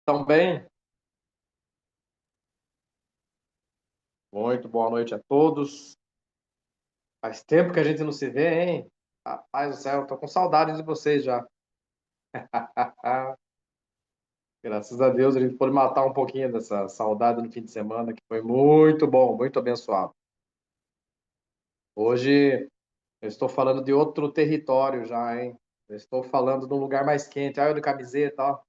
Estão bem? Muito boa noite a todos. Faz tempo que a gente não se vê, hein? Rapaz do céu, tô com saudade de vocês já. Graças a Deus a gente pôde matar um pouquinho dessa saudade no fim de semana, que foi muito bom, muito abençoado. Hoje eu estou falando de outro território já, hein? Eu estou falando de um lugar mais quente. Olha eu de camiseta, ó.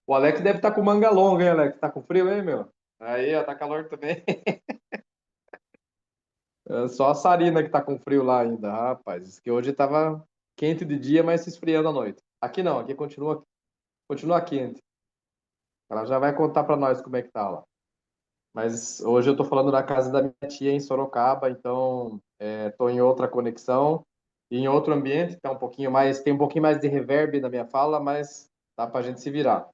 O Alex deve estar com manga longa, hein, Alex? Tá com frio, hein, meu? Aí, ó, tá calor também. É só a Sarina que tá com frio lá ainda, rapaz. Diz que hoje tava quente de dia, mas se esfriando à noite. Aqui não, aqui continua quente. Ela já vai contar pra nós como é que tá lá. Mas hoje eu tô falando da casa da minha tia em Sorocaba, então tô em outra conexão e em outro ambiente, tá um pouquinho mais, tem um pouquinho mais de reverb na minha fala, mas dá pra gente se virar.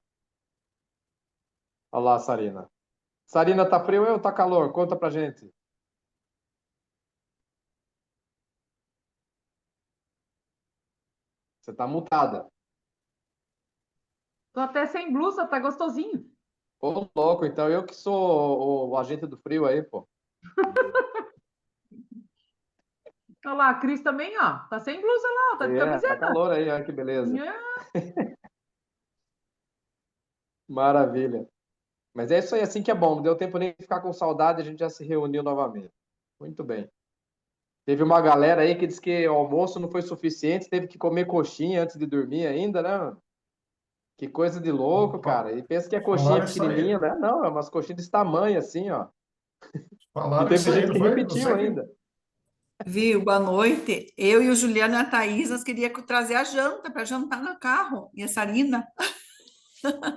Olha lá, Sarina. Sarina, tá frio ou tá calor? Conta pra gente. Você tá mutada. Tô até sem blusa, tá gostosinho. Ô, louco, então eu que sou o agente do frio aí, pô. Olha lá, a Cris também, ó. Tá sem blusa lá, tá de Tá camiseta. calor aí, olha que beleza. É. Maravilha. Mas é isso aí, assim que é bom. Não deu tempo nem de ficar com saudade, a gente já se reuniu novamente. Muito bem. Teve uma galera aí que disse que o almoço não foi suficiente, teve que comer coxinha antes de dormir ainda, né? Que coisa de louco, Fa- cara. E pensa que é coxinha Falaram isso pequenininha, aí. né? Não, é umas coxinhas desse tamanho, assim, ó. E Falaram teve isso aí, gente não que foi? repetiu ainda. Viu? Boa noite. Eu e o Juliano e a Thaís, nós queríamos trazer a janta para jantar no carro. E a Sarina,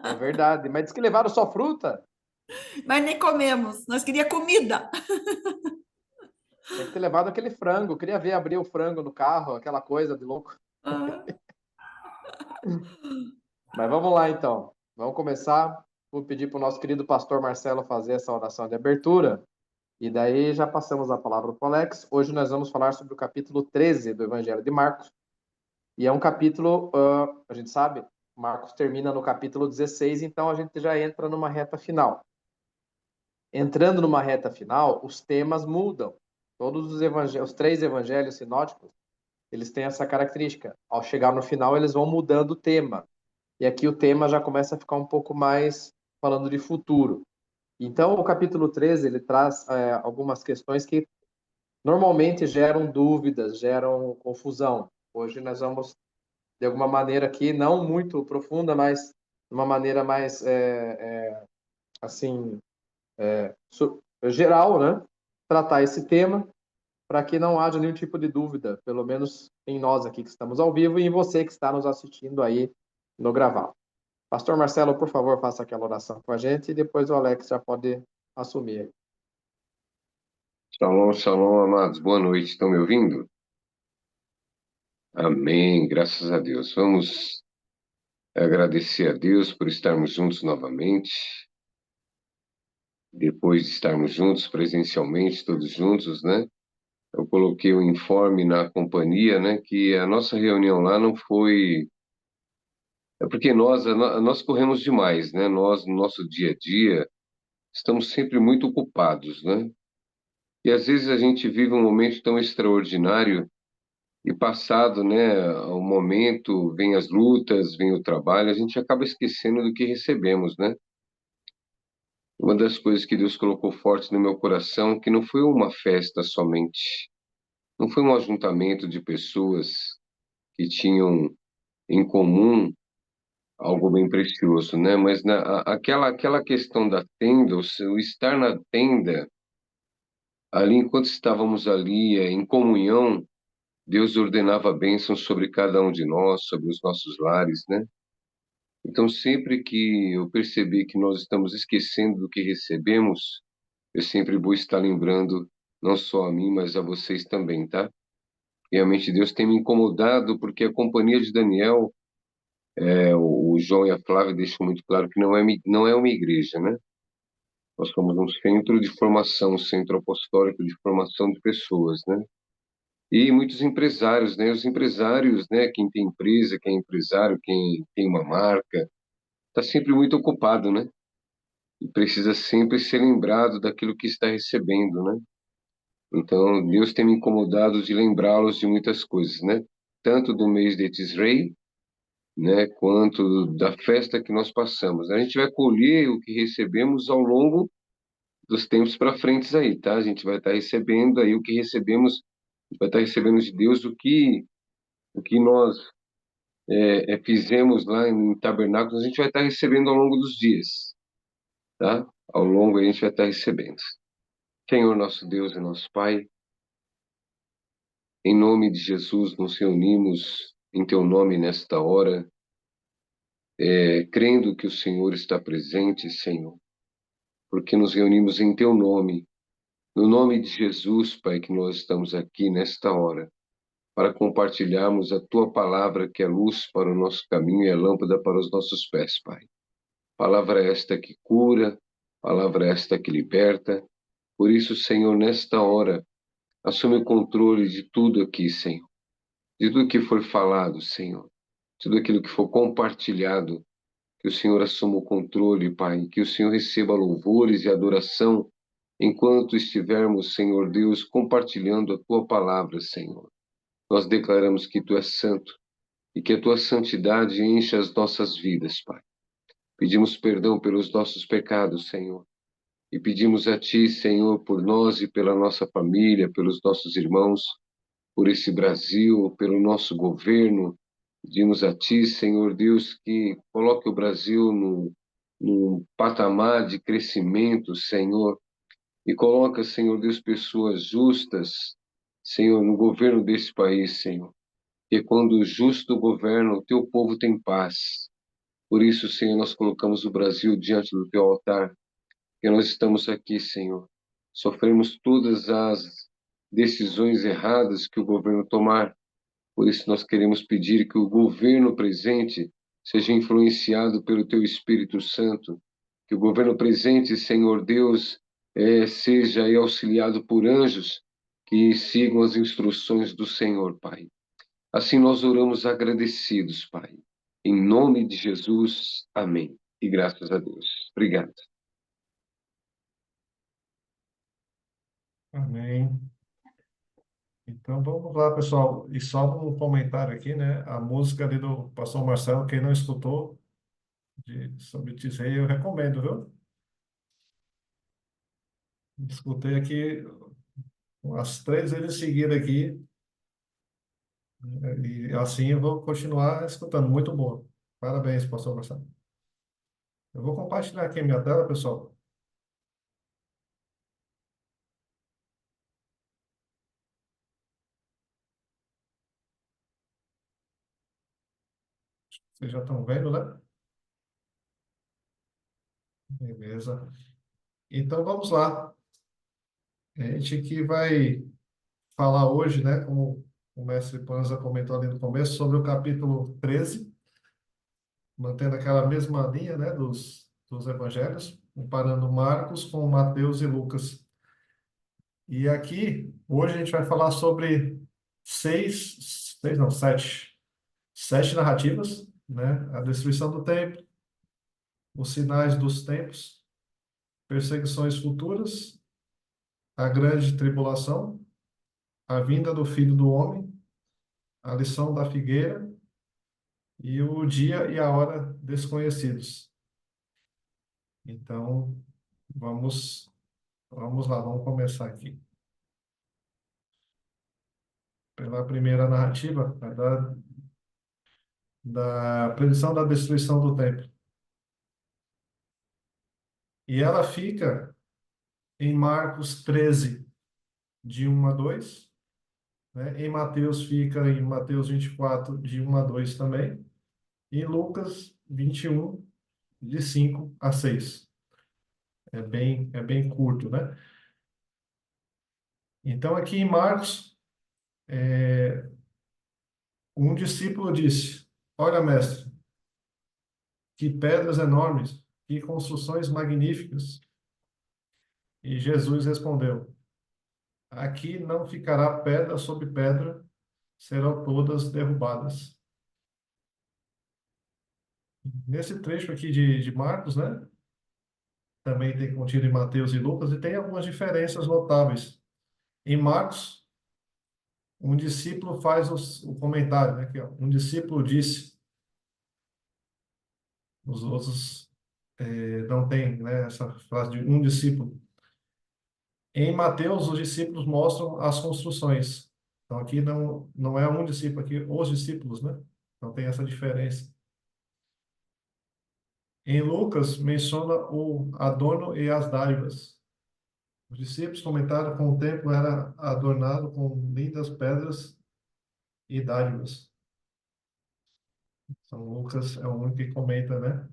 É verdade. Mas disse que levaram só fruta. mas nem comemos. Nós queríamos comida. Tem que ter levado aquele frango. Eu queria ver abrir o frango no carro, aquela coisa de louco. Ah, Mas vamos lá, então. Vamos começar. Vou pedir para o nosso querido pastor Marcelo fazer essa oração de abertura. E daí já passamos a palavra para o Alex. Hoje nós vamos falar sobre o capítulo 13 do Evangelho de Marcos. E é um capítulo, a gente sabe, Marcos termina no capítulo 16, então a gente já entra numa reta final. Entrando numa reta final, os temas mudam. Todos os três evangelhos sinóticos, eles têm essa característica. Ao chegar no final, eles vão mudando o tema. E aqui o tema já começa a ficar um pouco mais falando de futuro. Então, o capítulo 13, ele traz algumas questões que normalmente geram dúvidas, geram confusão. Hoje nós vamos, de alguma maneira aqui, não muito profunda, mas de uma maneira mais, assim, geral, né? Tratar esse tema para que não haja nenhum tipo de dúvida, pelo menos em nós aqui que estamos ao vivo e em você que está nos assistindo aí no gravado. Pastor Marcelo, por favor, faça aquela oração com a gente e depois o Alex já pode assumir. Shalom, shalom, amados. Boa noite. Estão me ouvindo? Amém. Graças a Deus. Vamos agradecer a Deus por estarmos juntos novamente. Depois de estarmos juntos presencialmente, todos juntos, né? Eu coloquei o informe na companhia, né? Que a nossa reunião lá não foi. É porque nós corremos demais, né? Nós, no nosso dia a dia, estamos sempre muito ocupados, né? E às vezes a gente vive um momento tão extraordinário. E passado, né, o momento, vem as lutas, vem o trabalho, a gente acaba esquecendo do que recebemos, né? Uma das coisas que Deus colocou forte no meu coração, é que não foi uma festa somente, não foi um ajuntamento de pessoas que tinham em comum algo bem precioso, né? Mas aquela questão da tenda, o estar na tenda, ali enquanto estávamos ali em comunhão, Deus ordenava bênçãos sobre cada um de nós, sobre os nossos lares, né? Então, sempre que eu perceber que nós estamos esquecendo do que recebemos, eu sempre vou estar lembrando, não só a mim, mas a vocês também, tá? Realmente Deus tem me incomodado, porque a companhia de Daniel, o João e a Flávia deixam muito claro que não é uma igreja, né? Nós somos um centro de formação, um centro apostólico de formação de pessoas, né? E muitos empresários, né? Os empresários, né? Quem tem empresa, quem é empresário, quem tem uma marca, está sempre muito ocupado, né? E precisa sempre ser lembrado daquilo que está recebendo, né? Então, Deus tem me incomodado de lembrá-los de muitas coisas, né? Tanto do mês de Tisrei, né? Quanto da festa que nós passamos. A gente vai colher o que recebemos ao longo dos tempos para frente aí, tá? A gente vai estar recebendo aí o que recebemos, vai estar recebendo de Deus o que nós fizemos lá em tabernáculos, a gente vai estar recebendo ao longo dos dias, tá? Ao longo a gente vai estar recebendo. Senhor nosso Deus e nosso Pai, em nome de Jesus nos reunimos em Teu nome nesta hora, crendo que o Senhor está presente, Senhor, porque nos reunimos em Teu nome, no nome de Jesus, Pai, que nós estamos aqui nesta hora, para compartilharmos a Tua palavra, que é luz para o nosso caminho e é lâmpada para os nossos pés, Pai. Palavra esta que cura, palavra esta que liberta. Por isso, Senhor, nesta hora, assume o controle de tudo aqui, Senhor. De tudo que for falado, Senhor. Tudo aquilo que for compartilhado. Que o Senhor assuma o controle, Pai. Que o Senhor receba louvores e adoração enquanto estivermos, Senhor Deus, compartilhando a Tua palavra, Senhor. Nós declaramos que Tu és santo e que a Tua santidade enche as nossas vidas, Pai. Pedimos perdão pelos nossos pecados, Senhor. E pedimos a Ti, Senhor, por nós e pela nossa família, pelos nossos irmãos, por esse Brasil, pelo nosso governo. Pedimos a Ti, Senhor Deus, que coloque o Brasil num patamar de crescimento, Senhor, e coloca, Senhor Deus, pessoas justas, Senhor, no governo desse país, Senhor. Porque quando o justo governa, o Teu povo tem paz. Por isso, Senhor, nós colocamos o Brasil diante do Teu altar, que nós estamos aqui, Senhor. Sofremos todas as decisões erradas que o governo tomar. Por isso nós queremos pedir que o governo presente seja influenciado pelo Teu Espírito Santo. Que o governo presente, Senhor Deus, seja auxiliado por anjos que sigam as instruções do Senhor, Pai. Assim nós oramos agradecidos, Pai. Em nome de Jesus, amém. E graças a Deus. Obrigado. Amém. Então vamos lá, pessoal. E só um comentário aqui, né? A música ali do pastor Marcelo, quem não escutou, sobre Tisrei, eu recomendo, viu? Escutei aqui umas 3 vezes seguidas aqui, e assim eu vou continuar escutando. Muito boa. Parabéns, pastor Marcelo. Eu vou compartilhar aqui a minha tela, pessoal. Vocês já estão vendo, né? Beleza. Então vamos lá. A gente que vai falar hoje, né, como o mestre Panza comentou ali no começo, sobre o capítulo 13, mantendo aquela mesma linha, né, dos evangelhos, comparando Marcos com Mateus e Lucas. E aqui, hoje a gente vai falar sobre sete narrativas, né, a destruição do templo, os sinais dos tempos, perseguições futuras, a grande tribulação, a vinda do Filho do Homem, a lição da figueira e o dia e a hora desconhecidos. Então, vamos lá, vamos começar aqui. Pela primeira narrativa, da predição da destruição do templo. E ela fica em Marcos 13, de 1 a 2, né? Em Mateus fica em Mateus 24, de 1 a 2 também. E em Lucas 21, de 5 a 6. É bem curto, né? Então, aqui em Marcos, um discípulo disse: Olha, mestre, que pedras enormes, que construções magníficas. E Jesus respondeu: aqui não ficará pedra sobre pedra, serão todas derrubadas. Nesse trecho aqui de Marcos, né? Também tem contido em Mateus e Lucas, e tem algumas diferenças notáveis. Em Marcos, um discípulo faz o comentário, né? Que, ó, um discípulo disse, os outros não tem, né, essa frase de um discípulo. Em Mateus, os discípulos mostram as construções. Então, aqui não é um discípulo, aqui os discípulos, né? Então, tem essa diferença. Em Lucas, menciona o adorno e as dádivas. Os discípulos comentaram que o templo era adornado com lindas pedras e dádivas. São Lucas é o único que comenta, né?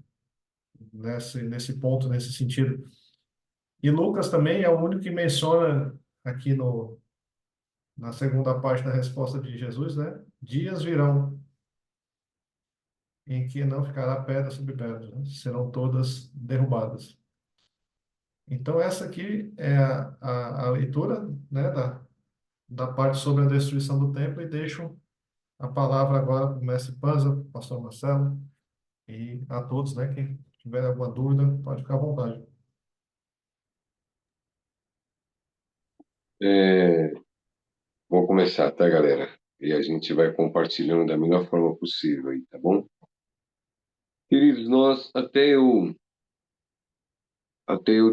Nesse ponto, nesse sentido. E Lucas também é o único que menciona aqui na segunda parte da resposta de Jesus, né? Dias virão em que não ficará pedra sobre pedra, né? Serão todas derrubadas. Então, essa aqui é a leitura, né, da parte sobre a destruição do templo, e deixo a palavra agora para o mestre Panza, pastor Marcelo, e a todos, né, quem tiver alguma dúvida, pode ficar à vontade. É, vou começar, tá, galera? E a gente vai compartilhando da melhor forma possível aí, tá bom? Queridos, até eu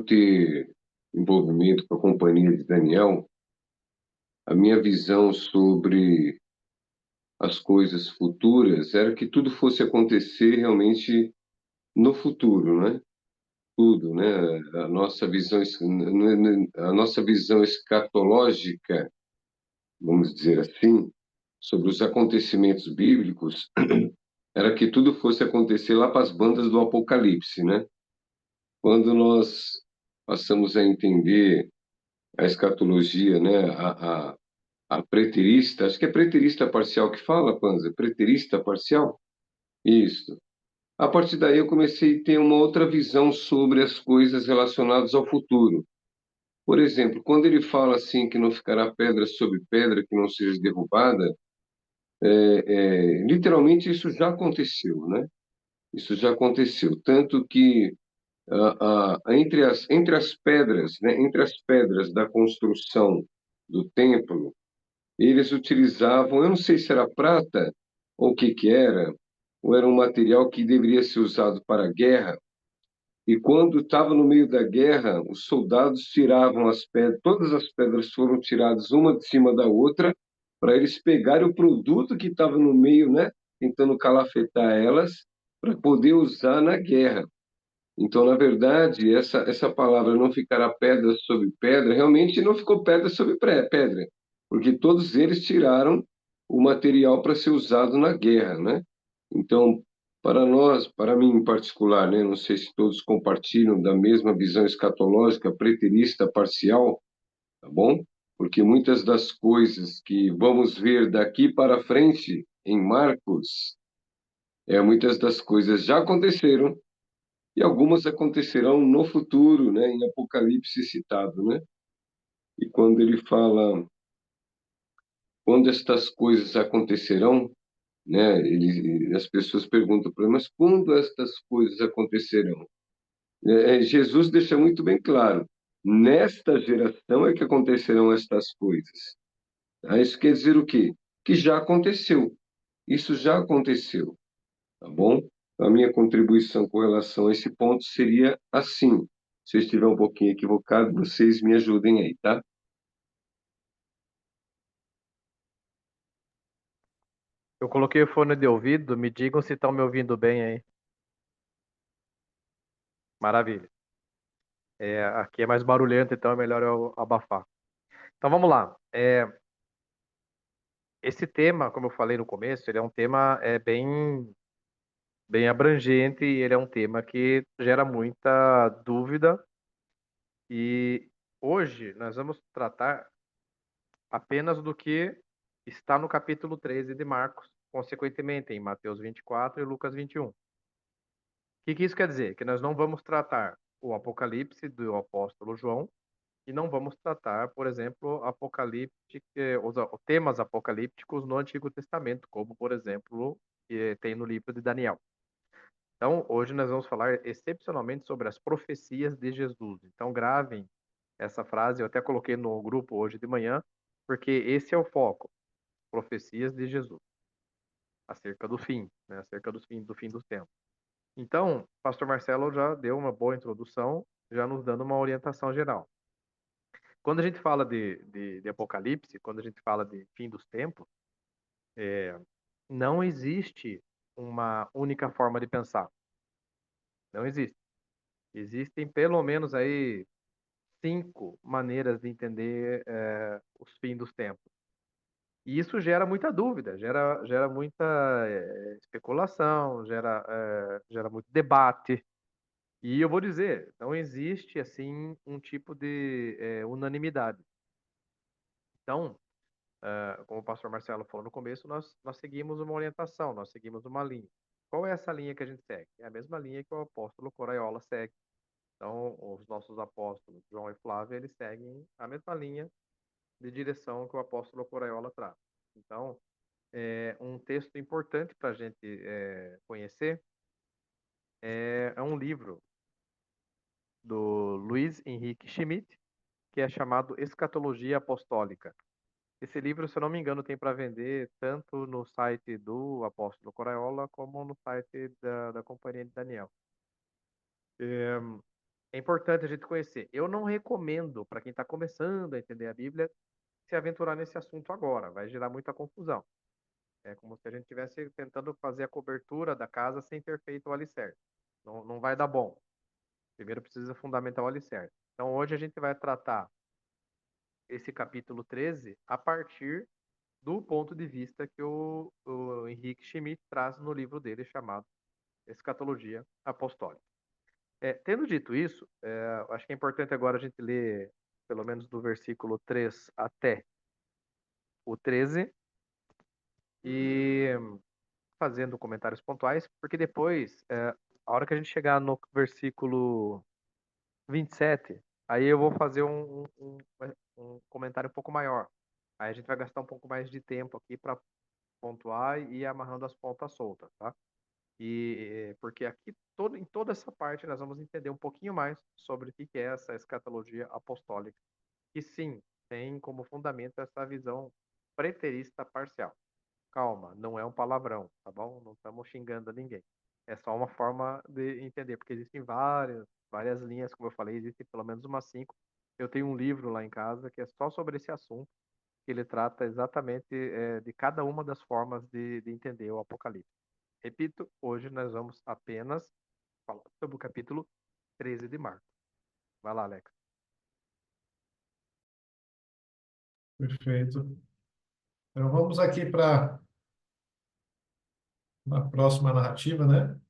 ter envolvimento com a companhia de Daniel, a minha visão sobre as coisas futuras era que tudo fosse acontecer realmente no futuro, né? Tudo, né? A nossa visão escatológica, vamos dizer assim, sobre os acontecimentos bíblicos, era que tudo fosse acontecer lá para as bandas do Apocalipse, né? Quando nós passamos a entender a escatologia, né? A preterista, acho que é preterista parcial que fala, Panza, preterista parcial? Isso. A partir daí eu comecei a ter uma outra visão sobre as coisas relacionadas ao futuro. Por exemplo, quando ele fala assim que não ficará pedra sobre pedra que não seja derrubada, literalmente isso já aconteceu, né? Isso já aconteceu, tanto que entre as pedras, né, entre as pedras da construção do templo, eles utilizavam, eu não sei se era prata ou o que que era, ou era um material que deveria ser usado para a guerra. E quando estava no meio da guerra, os soldados tiravam as pedras, todas as pedras foram tiradas uma de cima da outra, para eles pegarem o produto que estava no meio, né, tentando calafetar elas, para poder usar na guerra. Então, na verdade, essa palavra não ficará pedra sobre pedra, realmente não ficou pedra sobre pedra, porque todos eles tiraram o material para ser usado na guerra, né? Então, para nós, para mim em particular, né, não sei se todos compartilham da mesma visão escatológica preterista parcial, tá bom? Porque muitas das coisas que vamos ver daqui para frente em Marcos, muitas das coisas já aconteceram e algumas acontecerão no futuro, né, em Apocalipse citado, né? E quando ele fala, quando estas coisas acontecerão, né, as pessoas perguntam para ele, mas quando estas coisas acontecerão? Jesus deixa muito bem claro, nesta geração é que acontecerão estas coisas. Isso quer dizer o quê? Que já aconteceu. Isso já aconteceu, tá bom? A minha contribuição com relação a esse ponto seria assim. Se eu estiver um pouquinho equivocado, vocês me ajudem aí, tá? Eu coloquei o fone de ouvido, me digam se estão me ouvindo bem aí. Maravilha. Aqui é mais barulhento, então é melhor eu abafar. Então vamos lá. Esse tema, como eu falei no começo, ele é um tema bem abrangente e ele é um tema que gera muita dúvida. E hoje nós vamos tratar apenas do que está no capítulo 13 de Marcos, consequentemente em Mateus 24 e Lucas 21. O que isso quer dizer? Que nós não vamos tratar o Apocalipse do apóstolo João, e não vamos tratar, por exemplo, os temas apocalípticos no Antigo Testamento, como, por exemplo, que tem no livro de Daniel. Então, hoje nós vamos falar excepcionalmente sobre as profecias de Jesus. Então, gravem essa frase, eu até coloquei no grupo hoje de manhã, porque esse é o foco, profecias de Jesus, acerca do fim, né? Acerca do fim dos tempos. Então, o pastor Marcelo já deu uma boa introdução, já nos dando uma orientação geral. Quando a gente fala de Apocalipse, quando a gente fala de fim dos tempos, não existe uma única forma de pensar. Não existe. Existem pelo menos aí 5 maneiras de entender os fins dos tempos. E isso gera muita dúvida, gera muita especulação, gera muito debate. E eu vou dizer, não existe assim um tipo de unanimidade. Então, como o pastor Marcelo falou no começo, nós seguimos uma orientação, nós seguimos uma linha. Qual é essa linha que a gente segue? É a mesma linha que o apóstolo Coraiola segue. Então, os nossos apóstolos, João e Flávio, eles seguem a mesma linha de direção que o apóstolo Coraiola traz. Então, um texto importante para a gente conhecer é um livro do Luiz Henrique Schmidt, que é chamado Escatologia Apostólica. Esse livro, se eu não me engano, tem para vender tanto no site do apóstolo Coraiola como no site da Companhia de Daniel. É importante a gente conhecer. Eu não recomendo para quem está começando a entender a Bíblia se aventurar nesse assunto agora, vai gerar muita confusão. É como se a gente estivesse tentando fazer a cobertura da casa sem ter feito o alicerce. Não vai dar bom. Primeiro precisa fundamentar o alicerce. Então hoje a gente vai tratar esse capítulo 13 a partir do ponto de vista que o Henrique Schmidt traz no livro dele chamado Escatologia Apostólica. Tendo dito isso, acho que é importante agora a gente ler pelo menos do versículo 3 até o 13 e fazendo comentários pontuais, porque depois, a hora que a gente chegar no versículo 27, aí eu vou fazer um comentário um pouco maior. Aí a gente vai gastar um pouco mais de tempo aqui para pontuar e ir amarrando as pontas soltas, tá? Porque aqui, em toda essa parte, nós vamos entender um pouquinho mais sobre o que é essa escatologia apostólica, que sim, tem como fundamento essa visão preterista parcial. Calma, não é um palavrão, tá bom? Não estamos xingando ninguém. É só uma forma de entender, porque existem várias linhas, como eu falei, existem pelo menos umas 5. Eu tenho um livro lá em casa que é só sobre esse assunto, que ele trata exatamente de cada uma das formas de entender o Apocalipse. Repito, hoje nós vamos apenas falar sobre o capítulo 13 de Marcos. Vai lá, Alex. Perfeito. Então vamos aqui para a próxima narrativa, né?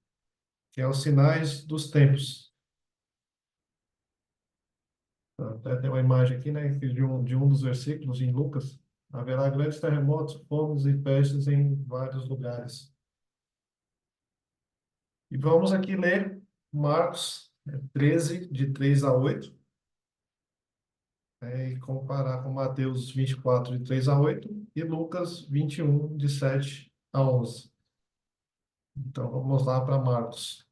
Que é os sinais dos tempos. Até tem uma imagem aqui, né? De um dos versículos em Lucas. Haverá grandes terremotos, fomes e pestes em vários lugares. E vamos aqui ler Marcos 13, de 3 a 8, e comparar com Mateus 24, de 3 a 8, e Lucas 21, de 7 a 11. Então, vamos lá para Marcos.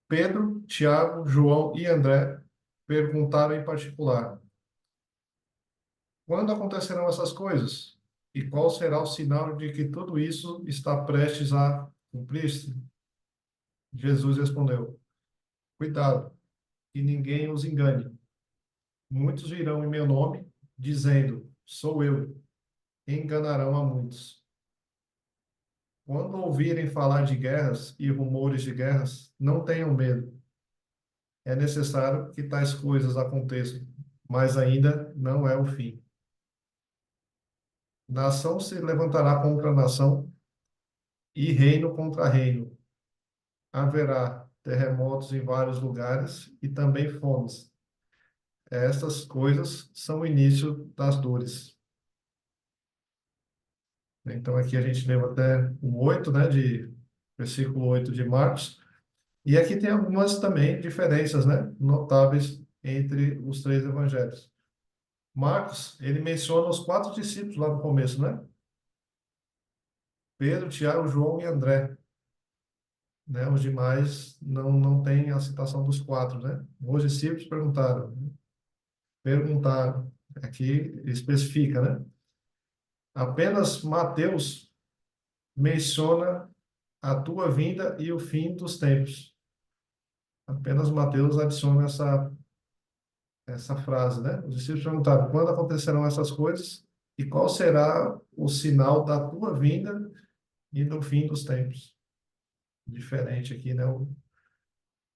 Pedro, Tiago, João e André perguntaram em particular: quando acontecerão essas coisas? E qual será o sinal de que tudo isso está prestes a cumprir-se? Jesus respondeu: cuidado, que ninguém os engane. Muitos virão em meu nome, dizendo: sou eu, e enganarão a muitos. Quando ouvirem falar de guerras e rumores de guerras, não tenham medo. É necessário que tais coisas aconteçam, mas ainda não é o fim. Nação se levantará contra nação e reino contra reino. Haverá terremotos em vários lugares e também fomes. Estas coisas são o início das dores. Então, aqui a gente leva até o 8, né, versículo 8 de Marcos. E aqui tem algumas também diferenças, né, notáveis entre os 3 evangelhos. Marcos, ele menciona os 4 discípulos lá no começo, né? Pedro, Tiago, João e André, né? Os demais não tem a citação dos 4, né? Os discípulos perguntaram, aqui especifica, né? Apenas Mateus menciona a tua vinda e o fim dos tempos. Apenas Mateus adiciona essa frase, né? Os discípulos perguntaram: quando acontecerão essas coisas e qual será o sinal da tua vinda e do fim dos tempos? Diferente aqui, né?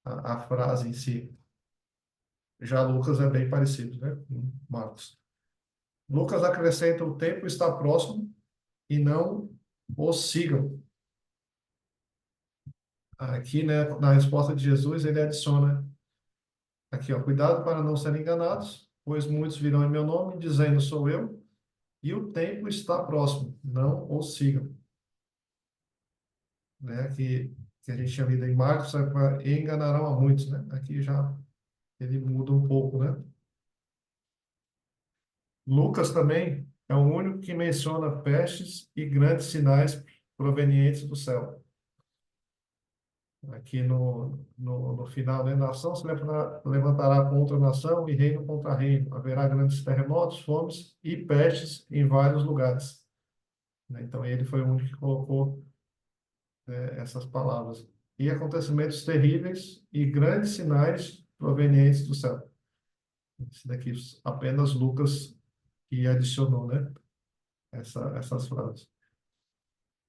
A frase em si. Já Lucas é bem parecido, né? Com Marcos. Lucas acrescenta: o tempo está próximo e não o sigam. Aqui, né, na resposta de Jesus, ele adiciona aqui, ó: cuidado para não serem enganados, pois muitos virão em meu nome, dizendo sou eu, e o tempo está próximo, não o sigam. Né? Que a gente tinha lido em Marcos, e enganarão a muitos, né? Aqui já ele muda um pouco, né? Lucas também é o único que menciona pestes e grandes sinais provenientes do céu. Aqui no final, né? Nação se levantará contra nação e reino contra reino. Haverá grandes terremotos, fomes e pestes em vários lugares. Né? Então, ele foi o único que colocou essas palavras. E acontecimentos terríveis e grandes sinais provenientes do céu. Esse daqui apenas Lucas que adicionou, né? Essas frases.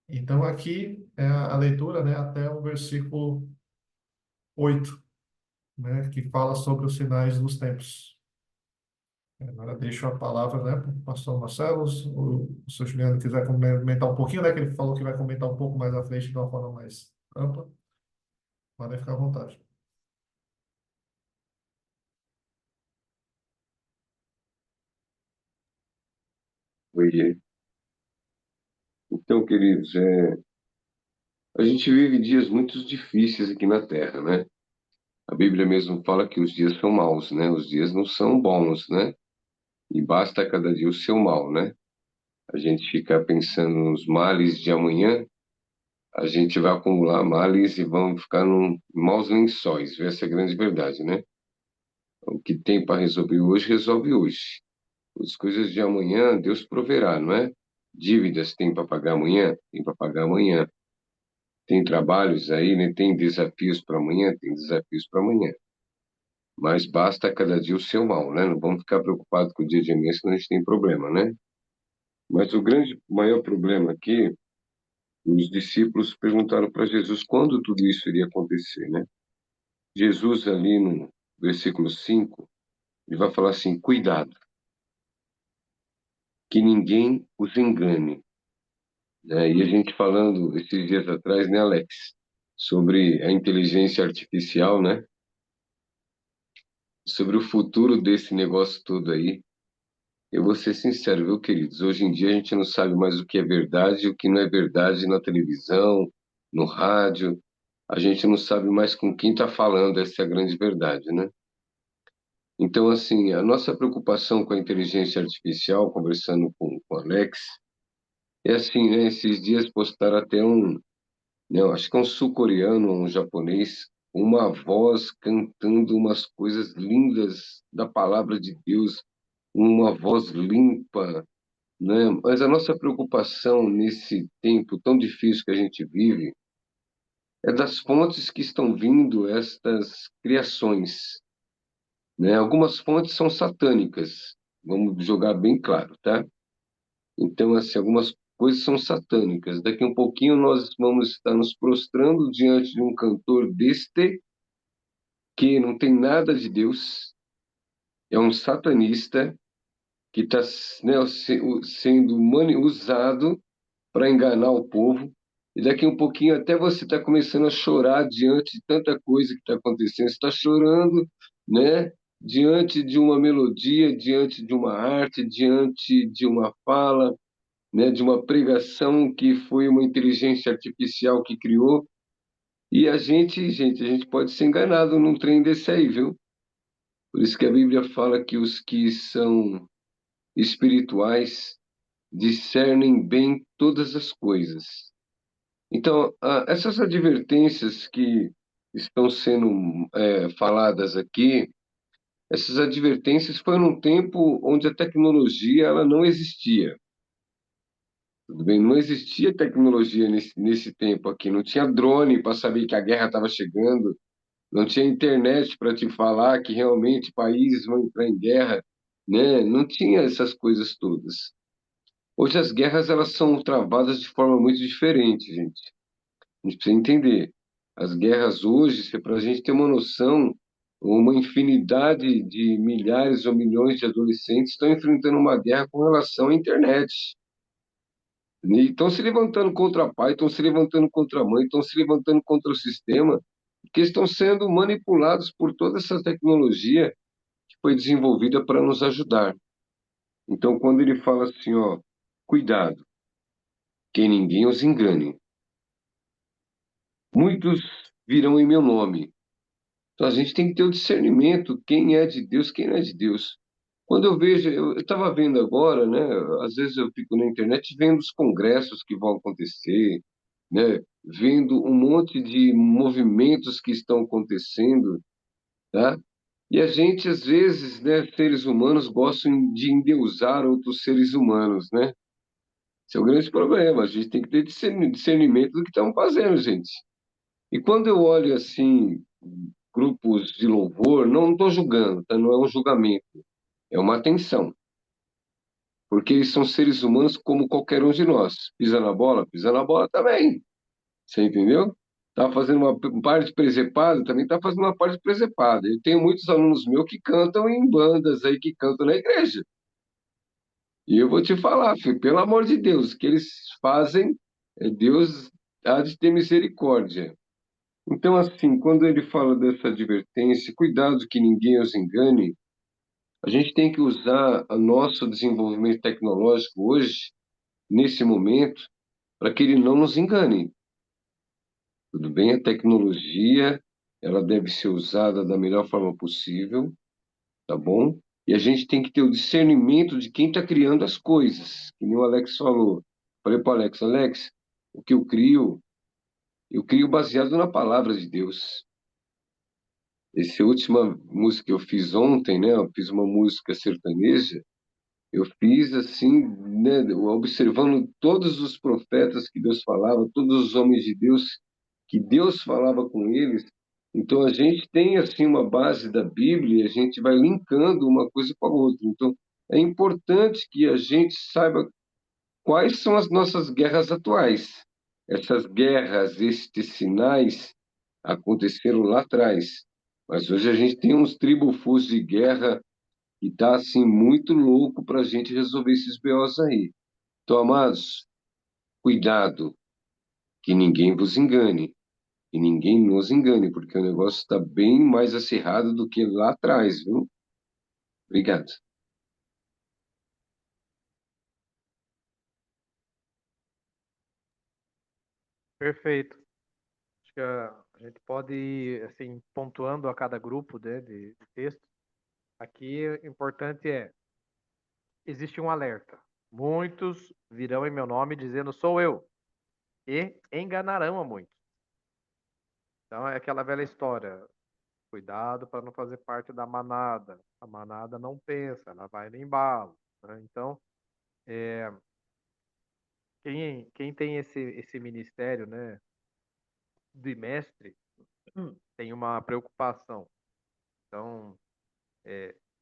Então, aqui é a leitura, né? Até o versículo 8, né? Que fala sobre os sinais dos tempos. Agora deixo a palavra, né, para o pastor Marcelo. O senhor Juliano quiser comentar um pouquinho, né? Que ele falou que vai comentar um pouco mais à frente de uma forma mais ampla. Podem ficar à vontade. Oi. Então, queridos, a gente vive dias muito difíceis aqui na Terra, né? A Bíblia mesmo fala que os dias são maus, né? Os dias não são bons, né? E basta cada dia o seu mal, né? A gente fica pensando nos males de amanhã, a gente vai acumular males e vamos ficar num maus lençóis. Essa é a grande verdade, né? O que tem para resolver hoje, resolve hoje. As coisas de amanhã, Deus proverá, não é? Dívidas tem para pagar amanhã? Tem para pagar amanhã. Tem trabalhos aí, né? Tem desafios para amanhã? Tem desafios para amanhã. Mas basta cada dia o seu mal, né? Não vamos ficar preocupados com o dia de amanhã, senão a gente tem problema, né? Mas o maior problema aqui, os discípulos perguntaram para Jesus quando tudo isso iria acontecer, né? Jesus, ali no versículo 5, ele vai falar assim: cuidado, que ninguém os engane. Né? E a gente falando esses dias atrás, né, Alex, sobre a inteligência artificial, né? Sobre o futuro desse negócio todo aí. Eu vou ser sincero, viu, queridos? Hoje em dia a gente não sabe mais o que é verdade e o que não é verdade na televisão, no rádio. A gente não sabe mais com quem está falando, essa é a grande verdade, né? Então, assim, a nossa preocupação com a inteligência artificial, conversando com o Alex, é assim, né? Esses dias postaram até né, eu acho que é um sul-coreano, um japonês, uma voz cantando umas coisas lindas da palavra de Deus, uma voz limpa, né? Mas a nossa preocupação nesse tempo tão difícil que a gente vive é das fontes que estão vindo estas criações, né? Algumas fontes são satânicas, vamos jogar bem claro, tá? Então, assim, algumas coisas são satânicas. Daqui um pouquinho nós vamos estar nos prostrando diante de um cantor deste que não tem nada de Deus, é um satanista que está, né, sendo usado para enganar o povo. E daqui um pouquinho até você está começando a chorar diante de tanta coisa que está acontecendo. Você está chorando, né? Diante de uma melodia, diante de uma arte, diante de uma fala, né? De uma pregação que foi uma inteligência artificial que criou. E a gente pode ser enganado num trem desse aí, viu? Por isso que a Bíblia fala que os que são espirituais discernem bem todas as coisas. Então, essas advertências que estão sendo faladas aqui, essas advertências foi num tempo onde a tecnologia ela não existia. Tudo bem? Não existia tecnologia nesse tempo aqui. Não tinha drone para saber que a guerra estava chegando. Não tinha internet para te falar que realmente países vão entrar em guerra, né? Não tinha essas coisas todas. Hoje as guerras elas são travadas de forma muito diferente, gente. A gente precisa entender. As guerras hoje, para a gente ter uma noção, uma infinidade de milhares ou milhões de adolescentes estão enfrentando uma guerra com relação à internet. E estão se levantando contra a pai, estão se levantando contra a mãe, estão se levantando contra o sistema, porque estão sendo manipulados por toda essa tecnologia que foi desenvolvida para nos ajudar. Então, quando ele fala assim, ó, cuidado, que ninguém os engane. Muitos virão em meu nome. Então, a gente tem que ter o discernimento, quem é de Deus, quem não é de Deus. Quando eu vejo, eu estava vendo agora, né? Às vezes eu fico na internet vendo os congressos que vão acontecer, né? Vendo um monte de movimentos que estão acontecendo, tá? E a gente, às vezes, né, seres humanos, gostam de endeusar outros seres humanos, né? Esse é o grande problema. A gente tem que ter discernimento do que estamos fazendo, gente. E quando eu olho, assim, grupos de louvor, não estou julgando, tá? Não é um julgamento, é uma atenção. Porque eles são seres humanos como qualquer um de nós. Pisa na bola também. Você entendeu? Tá fazendo uma parte presepada, também tá fazendo uma parte presepada. Eu tenho muitos alunos meus que cantam em bandas aí, que cantam na igreja. E eu vou te falar, filho, pelo amor de Deus, o que eles fazem, Deus há de ter misericórdia. Então, assim, quando ele fala dessa advertência, cuidado que ninguém os engane, a gente tem que usar o nosso desenvolvimento tecnológico hoje, nesse momento, para que ele não nos engane. Tudo bem? A tecnologia, ela deve ser usada da melhor forma possível, tá bom? E a gente tem que ter o discernimento de quem está criando as coisas, que nem o Alex falou. Falei para o Alex, Alex, o que eu crio baseado na palavra de Deus. Essa última música que eu fiz ontem, né? Eu fiz uma música sertaneja. Eu fiz assim, né? Observando todos os profetas que Deus falava, todos os homens de Deus que Deus falava com eles. Então a gente tem assim uma base da Bíblia e a gente vai linkando uma coisa com a outra. Então é importante que a gente saiba quais são as nossas guerras atuais. Essas guerras, estes sinais aconteceram lá atrás. Mas hoje a gente tem uns tribufos de guerra que tá assim muito louco para a gente resolver esses BOs aí. Então, amados, cuidado, que ninguém vos engane e ninguém nos engane, porque o negócio está bem mais acirrado do que lá atrás, viu? Obrigado. Perfeito. Acho que a gente pode ir, assim, pontuando a cada grupo, né, de texto. Aqui, o importante existe um alerta. Muitos virão em meu nome dizendo, sou eu, e enganarão a muitos. Então, é aquela velha história. Cuidado para não fazer parte da manada. A manada não pensa, ela vai no embalo, né? Então, quem tem esse ministério, né, de mestre, tem uma preocupação. Então,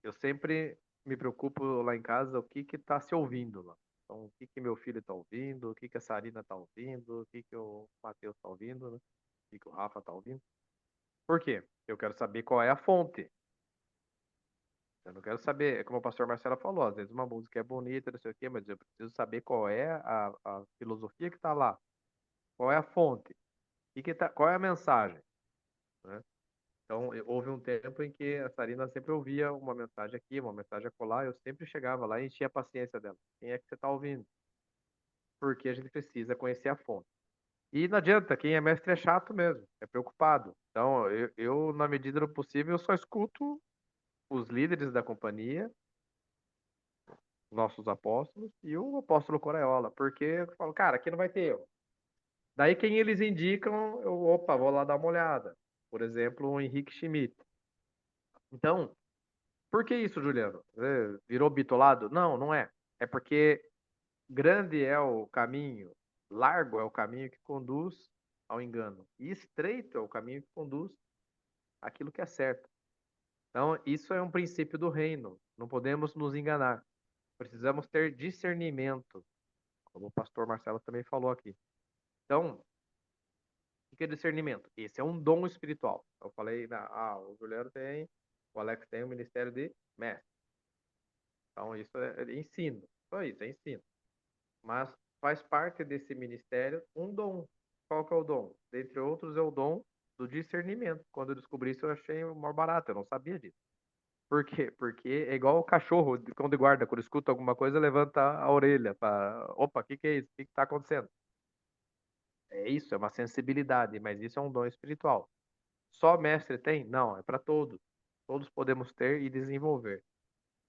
eu sempre me preocupo lá em casa o que está se ouvindo lá. Então, o que meu filho está ouvindo, o que a Sarina está ouvindo, o que o Matheus está ouvindo, né? O que o Rafa está ouvindo. Por quê? Eu quero saber qual é a fonte. Eu não quero saber, como o pastor Marcelo falou, às vezes uma música é bonita, não sei o quê, mas eu preciso saber qual é a filosofia que está lá. Qual é a fonte? Qual é a mensagem? Né? Então, houve um tempo em que a Sarina sempre ouvia uma mensagem aqui, uma mensagem acolá, eu sempre chegava lá e enchia a paciência dela. Quem é que você está ouvindo? Porque a gente precisa conhecer a fonte. E não adianta, quem é mestre é chato mesmo, é preocupado. Então, eu na medida do possível, eu só escuto os líderes da companhia, nossos apóstolos, e o apóstolo Coraiola, porque eu falo, cara, aqui não vai ter erro. Daí quem eles indicam, opa, vou lá dar uma olhada. Por exemplo, o Henrique Schmidt. Então, por que isso, Juliano? Virou bitolado? Não, não é. É porque grande é o caminho, largo é o caminho que conduz ao engano, e estreito é o caminho que conduz àquilo que é certo. Então, isso é um princípio do reino. Não podemos nos enganar. Precisamos ter discernimento, como o pastor Marcelo também falou aqui. Então, o que é discernimento? Esse é um dom espiritual. Eu falei, o Juliano tem, o Alex tem o ministério de mestre. Então, isso é ensino. Só isso, é ensino. Mas faz parte desse ministério um dom. Qual que é o dom? Dentre outros, é o dom do discernimento. Quando eu descobri isso, eu achei maior barato, eu não sabia disso. Por quê? Porque é igual o cachorro de cão de guarda, quando escuta alguma coisa, levanta a orelha para, opa, o que é isso? O que está acontecendo? É isso, é uma sensibilidade, mas isso é um dom espiritual. Só mestre tem? Não, é para todos. Todos podemos ter e desenvolver.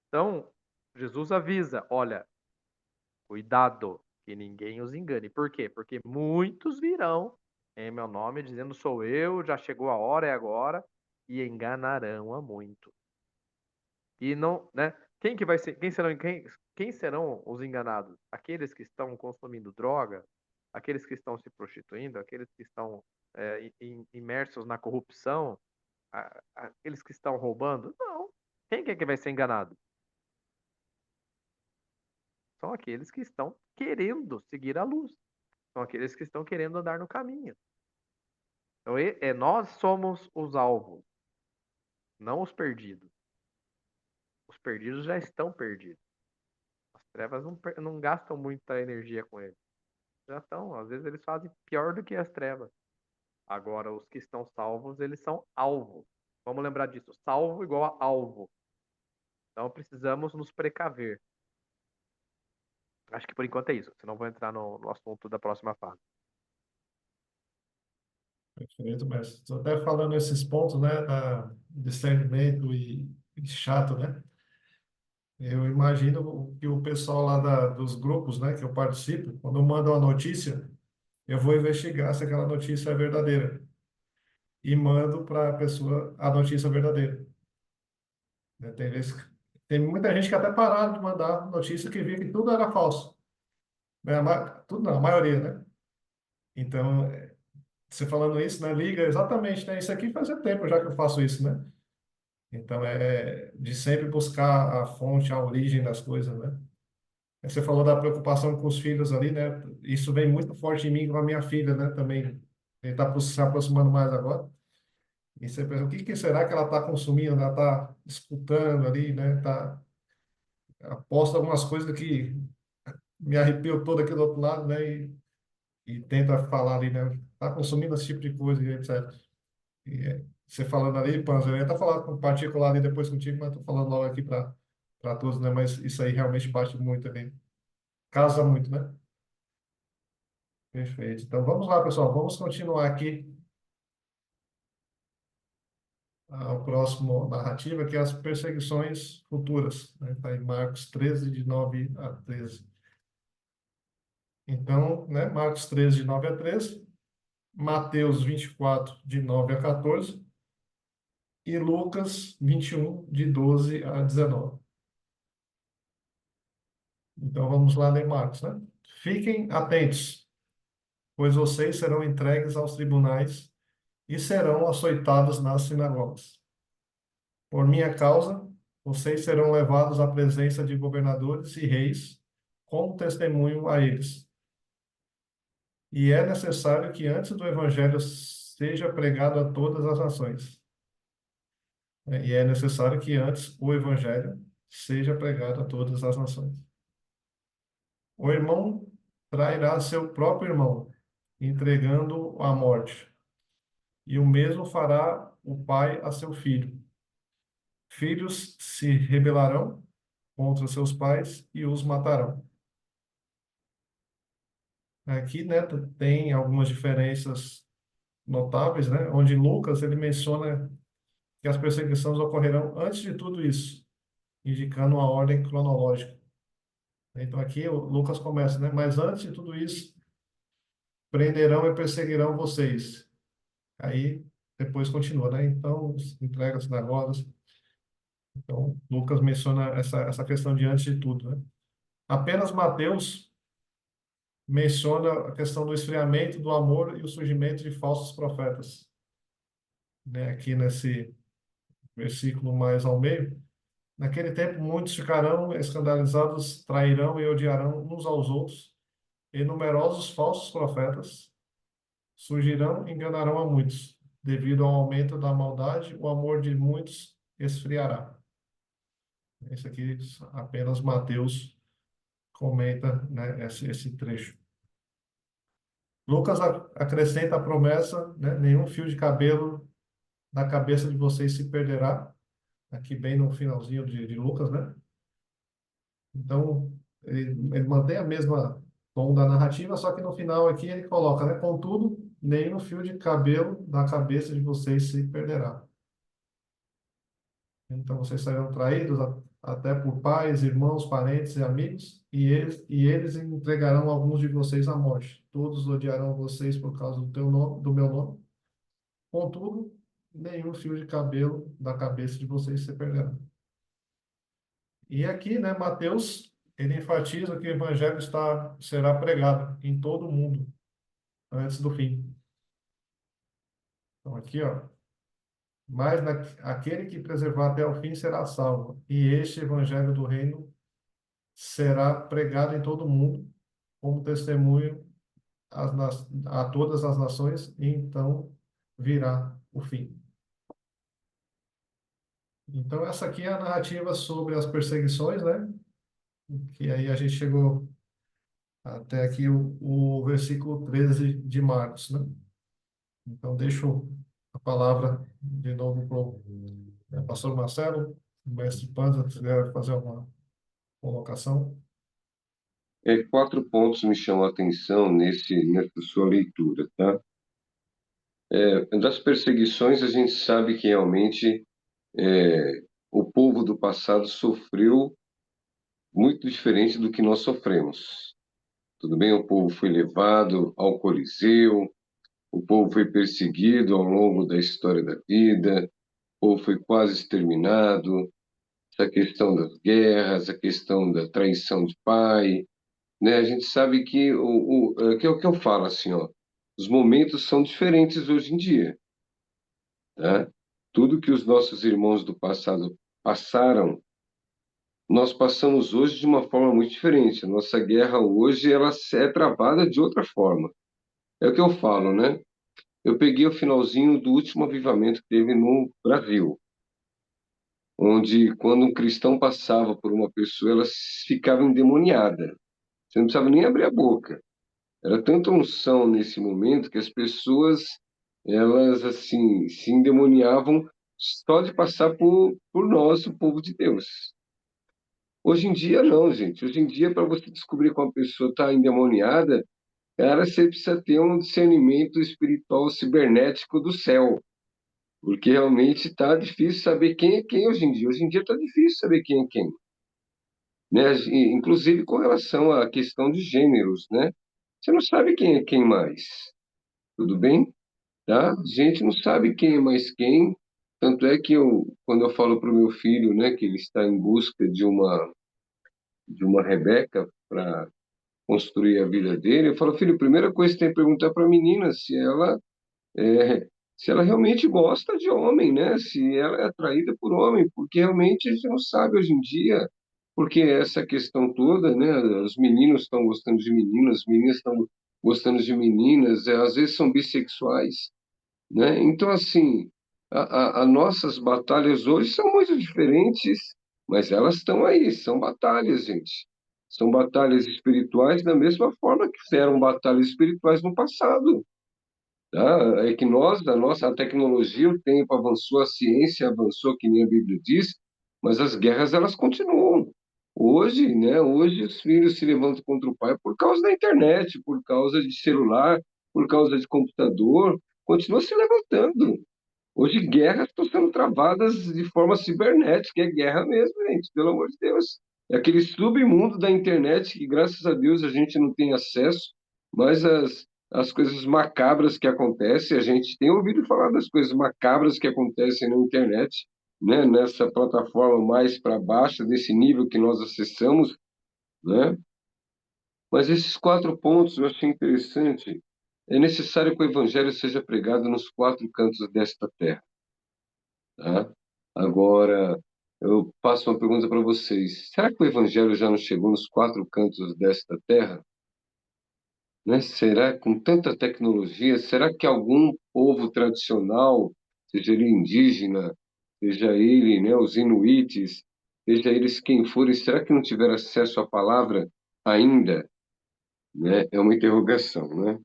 Então, Jesus avisa, olha, cuidado, que ninguém os engane. Por quê? Porque muitos virão em meu nome dizendo sou eu, já chegou a hora, é agora, e enganarão a muito. E não, né? Quem que vai ser, quem serão os enganados? Aqueles que estão consumindo droga, aqueles que estão se prostituindo, aqueles que estão imersos na corrupção, aqueles que estão roubando? Não. Quem que vai ser enganado? São aqueles que estão querendo seguir a luz. São aqueles que estão querendo andar no caminho. Então, nós somos os alvos, não os perdidos. Os perdidos já estão perdidos. As trevas não gastam muita energia com eles. Já estão, às vezes eles fazem pior do que as trevas. Agora, os que estão salvos, eles são alvo. Vamos lembrar disso, salvo igual a alvo. Então, precisamos nos precaver. Acho que por enquanto é isso, senão vou entrar no assunto da próxima fase. Perfeito, mestre. Estou até falando esses pontos, né, da discernimento e chato, né? Eu imagino que o pessoal lá dos grupos, né, que eu participo, quando manda uma notícia, eu vou investigar se aquela notícia é verdadeira e mando para a pessoa a notícia verdadeira. Né? Tem muita gente que até pararam de mandar notícia que via que tudo era falso. Né? Tudo não, a maioria, né? Então, você falando isso, né, liga exatamente, né? Isso aqui fazia tempo já que eu faço isso, né? Então, é de sempre buscar a fonte, a origem das coisas, né? Você falou da preocupação com os filhos ali, né? Isso vem muito forte em mim com a minha filha, né? Também, ele está se aproximando mais agora. E você pensa, o que será que ela está consumindo? Ela está escutando ali, né? Tá, aposta algumas coisas que me arrepio todo aqui do outro lado, né? E tenta falar ali, né? Está consumindo esse tipo de coisa, e etc. Você falando ali, Panza, eu ia estar falando com particular ali depois contigo, mas estou falando logo aqui para todos, né? Mas isso aí realmente bate muito ali. Casa muito, né? Perfeito. Então vamos lá, pessoal. Vamos continuar aqui o próximo narrativa, que é as perseguições futuras. Né? Está em Marcos 13, de 9 a 13. Então, né, Marcos 13, de 9 a 13, Mateus 24, de 9 a 14, e Lucas 21, de 12 a 19. Então vamos lá em Marcos, né? Fiquem atentos, pois vocês serão entregues aos tribunais e serão açoitados nas sinagogas. Por minha causa, vocês serão levados à presença de governadores e reis, como testemunho a eles. E é necessário que antes do evangelho seja pregado a todas as nações. E é necessário que antes o evangelho seja pregado a todas as nações. O irmão trairá seu próprio irmão, entregando-o à morte. E o mesmo fará o pai a seu filho. Filhos se rebelarão contra seus pais e os matarão. Aqui, né, tem algumas diferenças notáveis, né, onde Lucas ele menciona que as perseguições ocorrerão antes de tudo isso, indicando uma ordem cronológica. Então aqui o Lucas começa, né? Mas antes de tudo isso, prenderão e perseguirão vocês. Aí depois continua, né? Então, entrega as sinagogas. Então, Lucas menciona essa questão de antes de tudo, né? Apenas Mateus menciona a questão do esfriamento do amor e o surgimento de falsos profetas, né? Aqui nesse versículo mais ao meio. Naquele tempo, muitos ficarão escandalizados, trairão e odiarão uns aos outros, e numerosos falsos profetas surgirão e enganarão a muitos. Devido ao aumento da maldade, o amor de muitos esfriará. Esse aqui apenas Mateus comenta, né, esse trecho. Lucas acrescenta a promessa, né, nenhum fio de cabelo da cabeça de vocês se perderá, aqui bem no finalzinho de Lucas, né? Então, ele mantém a mesma tom da narrativa, só que no final aqui ele coloca, né? Contudo, nenhum fio de cabelo da cabeça de vocês se perderá. Então, vocês serão traídos até por pais, irmãos, parentes e amigos, e eles entregarão alguns de vocês à morte. Todos odiarão vocês por causa do meu nome. Contudo, nenhum fio de cabelo da cabeça de vocês se perderá. E aqui, né, Mateus, ele enfatiza que o evangelho será pregado em todo o mundo antes do fim. Então aqui, ó, mas aquele que preservar até o fim será salvo. E este evangelho do reino será pregado em todo o mundo como testemunho a todas as nações, e então virá o fim. Então essa aqui é a narrativa sobre as perseguições, né? Que aí a gente chegou até aqui o versículo 13 de Marcos, né? Então, deixo a palavra de novo para o pastor Marcelo, o mestre Panza, se quiser fazer alguma colocação. 4 pontos me chamam a atenção nessa sua leitura, tá? Das perseguições, a gente sabe que realmente o povo do passado sofreu muito diferente do que nós sofremos. Tudo bem? O povo foi levado ao Coliseu, o povo foi perseguido ao longo da história da vida, o povo foi quase exterminado, essa questão das guerras, a questão da traição de pai, né? A gente sabe que que é o que eu falo assim, ó, os momentos são diferentes hoje em dia, tá? Tudo que os nossos irmãos do passado passaram, nós passamos hoje de uma forma muito diferente. A nossa guerra hoje ela é travada de outra forma. É o que eu falo, né? Eu peguei o finalzinho do último avivamento que teve no Brasil, onde quando um cristão passava por uma pessoa, ela ficava endemoniada. Você não precisava nem abrir a boca. Era tanta unção nesse momento que as pessoas, elas assim, se endemoniavam só de passar por nós, o povo de Deus. Hoje em dia, não, gente. Hoje em dia, para você descobrir que uma pessoa está endemoniada, cara, você precisa ter um discernimento espiritual cibernético do céu. Porque realmente está difícil saber quem é quem hoje em dia. Hoje em dia está difícil saber quem é quem, né? Inclusive com relação à questão de gêneros, né? Você não sabe quem é quem mais, tudo bem? Tá? A gente não sabe quem é mais quem. Tanto é que quando eu falo para o meu filho, né, que ele está em busca de uma Rebeca para construir a vida dele, eu falo, filho, a primeira coisa que você tem que perguntar para a menina é, se ela realmente gosta de homem, né? Se ela é atraída por homem, porque realmente a gente não sabe hoje em dia, porque essa questão toda, né? Os meninos estão gostando de meninas, as meninas estão gostando de meninas, às vezes são bissexuais, né? Então, assim, as nossas batalhas hoje são muito diferentes, mas elas estão aí, são batalhas, gente. São batalhas espirituais da mesma forma que eram batalhas espirituais no passado. Tá? É que a tecnologia, o tempo avançou, a ciência avançou, que nem a Bíblia diz, mas as guerras elas continuam. Hoje, né? Hoje os filhos se levantam contra o pai por causa da internet, por causa de celular, por causa de computador, continua se levantando. Hoje, guerras estão sendo travadas de forma cibernética, é guerra mesmo, gente, pelo amor de Deus. É aquele submundo da internet que, graças a Deus, a gente não tem acesso, mas as coisas macabras que acontecem, a gente tem ouvido falar das coisas macabras que acontecem na internet, né? Nessa plataforma mais para baixo, desse nível que nós acessamos, né? Mas esses 4 pontos eu achei interessante. É necessário que o evangelho seja pregado nos 4 cantos desta terra, tá? Agora, eu passo uma pergunta para vocês. Será que o evangelho já não chegou nos 4 cantos desta terra? Né? Será, com tanta tecnologia, será que algum povo tradicional, seja ele indígena, seja ele, né, os inuites, seja eles quem forem, será que não tiveram acesso à palavra ainda? Né? É uma interrogação, né?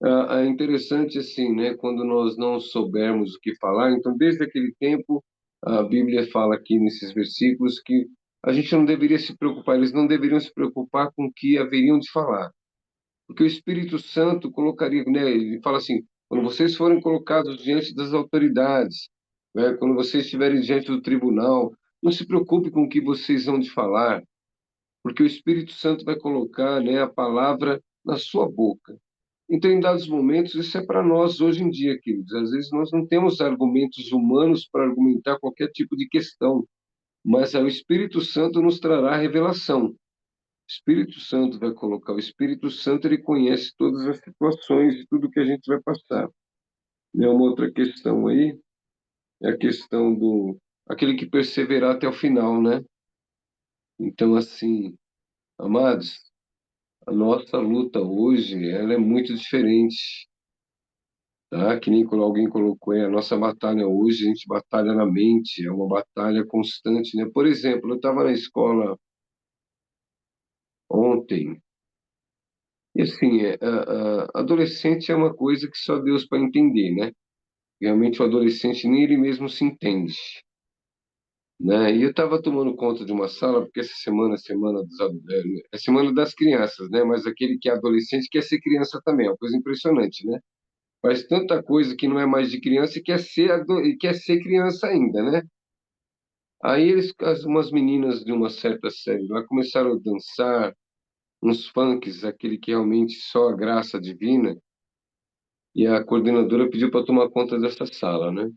É interessante assim, né? Quando nós não soubermos o que falar, então desde aquele tempo a Bíblia fala aqui nesses versículos que a gente não deveria se preocupar, eles não deveriam se preocupar com o que haveriam de falar, porque o Espírito Santo colocaria, né? Ele fala assim: quando vocês forem colocados diante das autoridades, né? Quando vocês estiverem diante do tribunal, não se preocupe com o que vocês vão de falar, porque o Espírito Santo vai colocar, né, a palavra na sua boca. Então, em dados momentos, isso é para nós hoje em dia, queridos. Às vezes nós não temos argumentos humanos para argumentar qualquer tipo de questão, mas o Espírito Santo nos trará revelação. O Espírito Santo vai colocar. O Espírito Santo, ele conhece todas as situações e tudo que a gente vai passar. E uma outra questão aí é a questão do aquele que perseverar até o final, né? Então, assim, amados, a nossa luta hoje, ela é muito diferente, tá? Que nem quando alguém colocou, a nossa batalha hoje, a gente batalha na mente, é uma batalha constante, né? Por exemplo, eu estava na escola ontem, e assim, adolescente é uma coisa que só Deus para entender, né? Realmente o adolescente nem ele mesmo se entende, né? E eu estava tomando conta de uma sala, porque essa semana é semana é semana das crianças, né? Mas aquele que é adolescente quer ser criança também, é uma coisa impressionante, né? Faz tanta coisa que não é mais de criança e e quer ser criança ainda, né? Aí umas meninas de uma certa série lá começaram a dançar uns funks, aquele que realmente só a graça divina, e a coordenadora pediu para tomar conta dessa sala, né?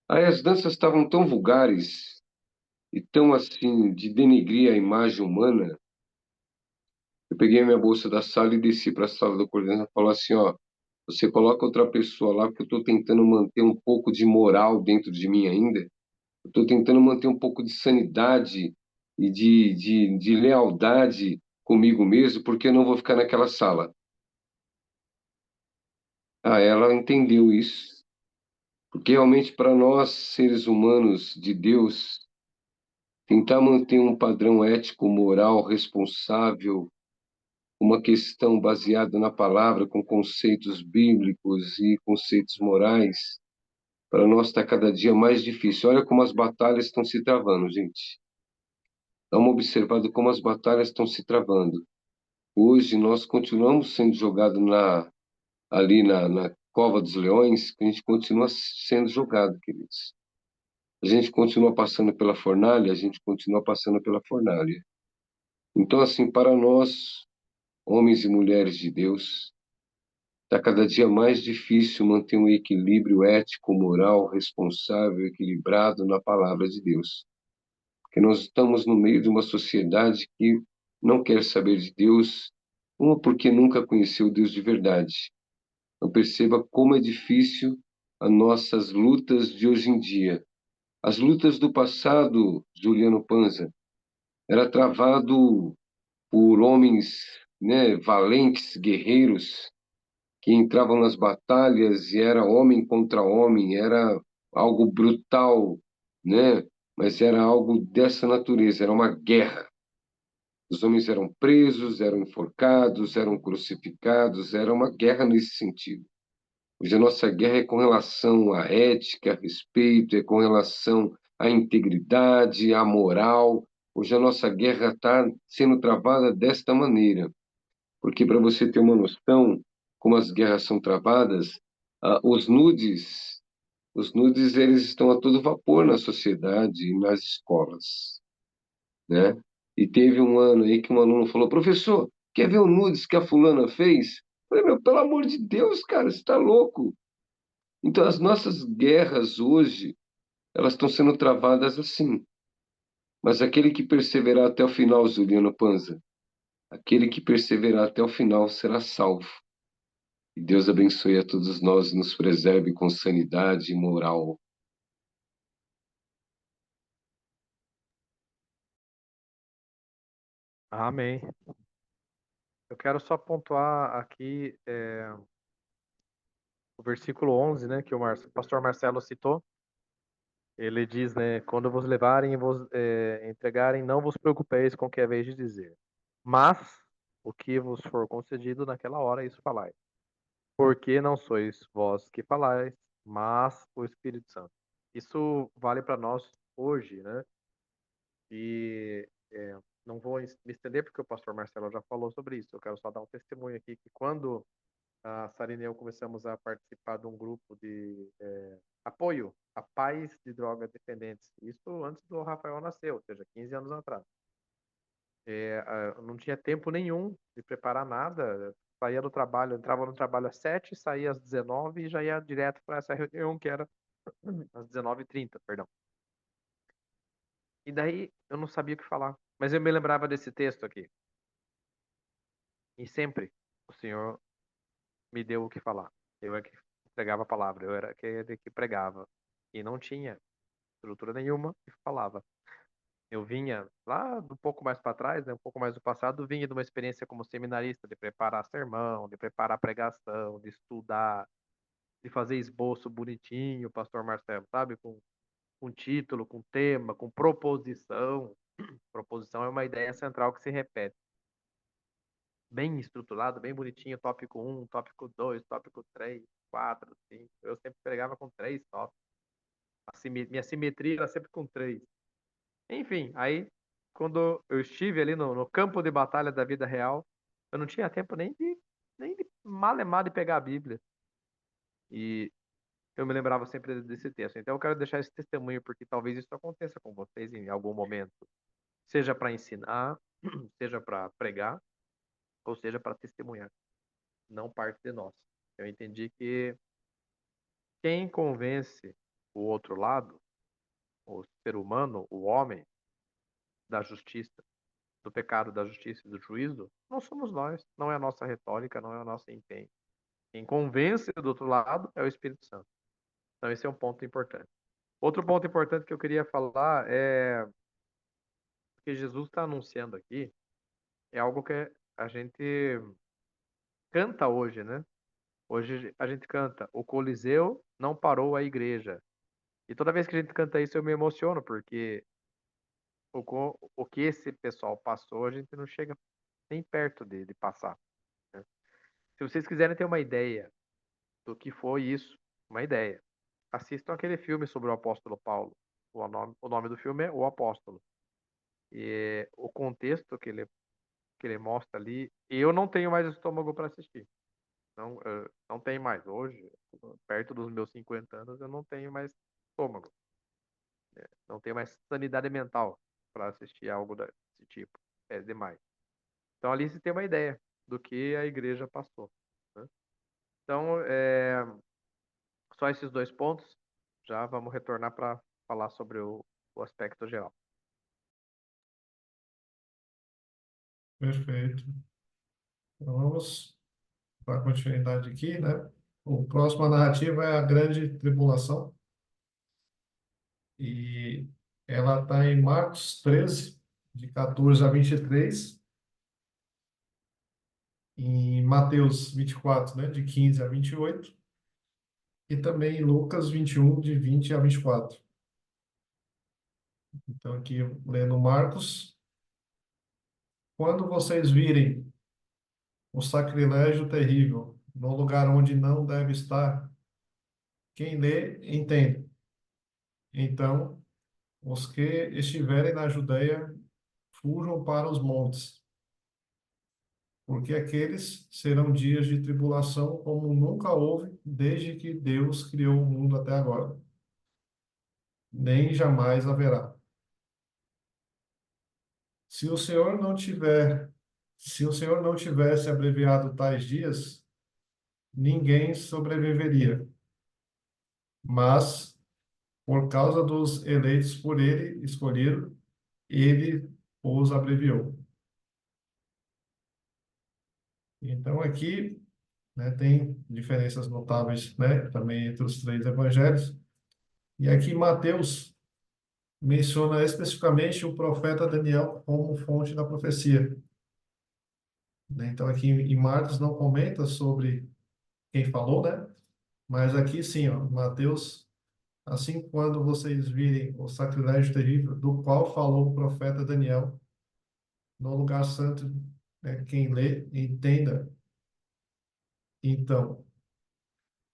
Aí as danças estavam tão vulgares e tão assim de denegrir a imagem humana. Eu peguei a minha bolsa da sala e desci para a sala do coordenador e falou assim, ó, você coloca outra pessoa lá porque eu estou tentando manter um pouco de moral dentro de mim ainda. Estou tentando manter um pouco de sanidade e de lealdade comigo mesmo, porque eu não vou ficar naquela sala. Ah, ela entendeu isso, porque realmente para nós, seres humanos de Deus, tentar manter um padrão ético, moral, responsável, uma questão baseada na palavra, com conceitos bíblicos e conceitos morais, para nós está cada dia mais difícil. Olha como as batalhas estão se travando, gente. Dá uma observada como as batalhas estão se travando. Hoje nós continuamos sendo jogados ali na cova dos leões, que a gente continua sendo jogado, queridos. A gente continua passando pela fornalha, a gente continua passando pela fornalha. Então, assim, para nós, homens e mulheres de Deus, está cada dia mais difícil manter um equilíbrio ético, moral, responsável, equilibrado na palavra de Deus. Porque nós estamos no meio de uma sociedade que não quer saber de Deus, uma porque nunca conheceu Deus de verdade. Então perceba como é difícil as nossas lutas de hoje em dia. As lutas do passado, Juliano Panza, era travado por homens, né, valentes, guerreiros, que entravam nas batalhas e era homem contra homem, era algo brutal, né? Mas era algo dessa natureza, era uma guerra. Os homens eram presos, eram enforcados, eram crucificados, era uma guerra nesse sentido. Hoje a nossa guerra é com relação à ética, a respeito, é com relação à integridade, à moral. Hoje a nossa guerra está sendo travada desta maneira. Porque, para você ter uma noção, como as guerras são travadas, os nudes Os nudes, eles estão a todo vapor na sociedade e nas escolas, né? E teve um ano aí que um aluno falou, professor, quer ver o nudes que a fulana fez? Eu falei, meu, pelo amor de Deus, cara, você está louco. Então, as nossas guerras hoje, elas estão sendo travadas assim. Mas aquele que perseverar até o final, Juliano Panza, aquele que perseverar até o final será salvo. E Deus abençoe a todos nós e nos preserve com sanidade e moral. Amém. Eu quero só pontuar aqui o versículo 11, né, que o pastor Marcelo citou. Ele diz, né, quando vos levarem e vos entregarem, não vos preocupeis com o que é vez de dizer. Mas o que vos for concedido naquela hora, isso falai. Porque não sois vós que falais, mas o Espírito Santo. Isso vale para nós hoje, né? E não vou me estender porque o pastor Marcelo já falou sobre isso. Eu quero só dar um testemunho aqui que quando a Sarina e eu começamos a participar de um grupo de apoio a pais de drogas dependentes, isso antes do Rafael nascer, ou seja, 15 anos atrás. Não tinha tempo nenhum de preparar nada, saía do trabalho, entrava no trabalho às 7, saía às 19 e já ia direto para essa reunião que era às 19h30, perdão. E daí eu não sabia o que falar, mas eu me lembrava desse texto aqui. E sempre o Senhor me deu o que falar. Eu é que pregava a palavra, eu era aquele que pregava. E não tinha estrutura nenhuma e falava. Eu vinha lá do pouco mais para trás, né, um pouco mais do passado, vinha de uma experiência como seminarista, de preparar sermão, de preparar pregação, de estudar, de fazer esboço bonitinho, pastor Marcelo, sabe? Com título, com tema, com proposição. Proposição é uma ideia central que se repete. Bem estruturado, bem bonitinho, tópico 1, tópico 2, tópico 3, 4, 5. Eu sempre pregava com 3 tópicos. Minha simetria era sempre com 3. Enfim, aí, quando eu estive ali no campo de batalha da vida real, eu não tinha tempo nem de malemar de pegar a Bíblia. E eu me lembrava sempre desse texto. Então, eu quero deixar esse testemunho, porque talvez isso aconteça com vocês em algum momento. Seja para ensinar, seja para pregar, ou seja para testemunhar. Não parte de nós. Eu entendi que quem convence o outro lado, o ser humano, o homem, da justiça, do pecado, da justiça e do juízo, não somos nós. Não é a nossa retórica, não é o nosso empenho. Quem convence do outro lado é o Espírito Santo. Então, esse é um ponto importante. Outro ponto importante que eu queria falar é que Jesus está anunciando aqui, é algo que a gente canta hoje, né? Hoje a gente canta, o Coliseu não parou a igreja. E toda vez que a gente canta isso, eu me emociono, porque o que esse pessoal passou, a gente não chega nem perto de passar, né? Se vocês quiserem ter uma ideia do que foi isso, uma ideia, assistam aquele filme sobre o apóstolo Paulo. O nome do filme é O Apóstolo. E o contexto que ele mostra ali, eu não tenho mais estômago para assistir. Não, não tenho mais. Hoje, perto dos meus 50 anos, eu não tenho mais estômago. Não tenho mais sanidade mental para assistir algo desse tipo. É demais. Então, ali se tem uma ideia do que a igreja passou, né? Então, só esses 2 pontos. Já vamos retornar para falar sobre o aspecto geral. Perfeito. Então vamos dar continuidade aqui, né? O próximo narrativa é a Grande Tribulação. E ela está em Marcos 13, de 14 a 23, em Mateus 24, né, de 15 a 28, e também em Lucas 21, de 20 a 24. Então, aqui, lendo Marcos, quando vocês virem o sacrilégio terrível no lugar onde não deve estar, quem lê, entende. Então, os que estiverem na Judeia, fujam para os montes, porque aqueles serão dias de tribulação como nunca houve desde que Deus criou o mundo até agora. nem jamais haverá. Se o Senhor não tiver, se o Senhor não tivesse abreviado tais dias, ninguém sobreviveria. Mas, por causa dos eleitos por ele escolhido, ele os abreviou. Então, aqui, né, tem diferenças notáveis, né, também entre os três evangelhos. E aqui Mateus menciona especificamente o profeta Daniel como fonte da profecia, né? Então, aqui em Marcos não comenta sobre quem falou, né? Mas aqui sim, ó, Mateus, assim quando vocês virem o sacrilégio terrível do qual falou o profeta Daniel no lugar santo, né, quem lê, entenda. Então,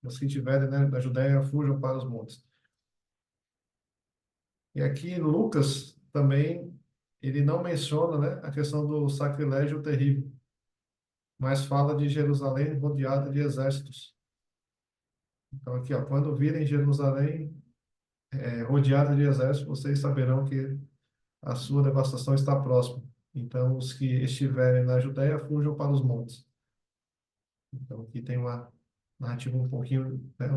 os que estiverem, né, na Judéia, fujam para os montes. E aqui em Lucas também, ele não menciona, né, a questão do sacrilégio terrível, mas fala de Jerusalém rodeada de exércitos. Então aqui, ó, quando virem Jerusalém rodeada de exércitos, vocês saberão que a sua devastação está próxima. Então os que estiverem na Judéia fujam para os montes. Então aqui tem uma narrativa um pouquinho, né,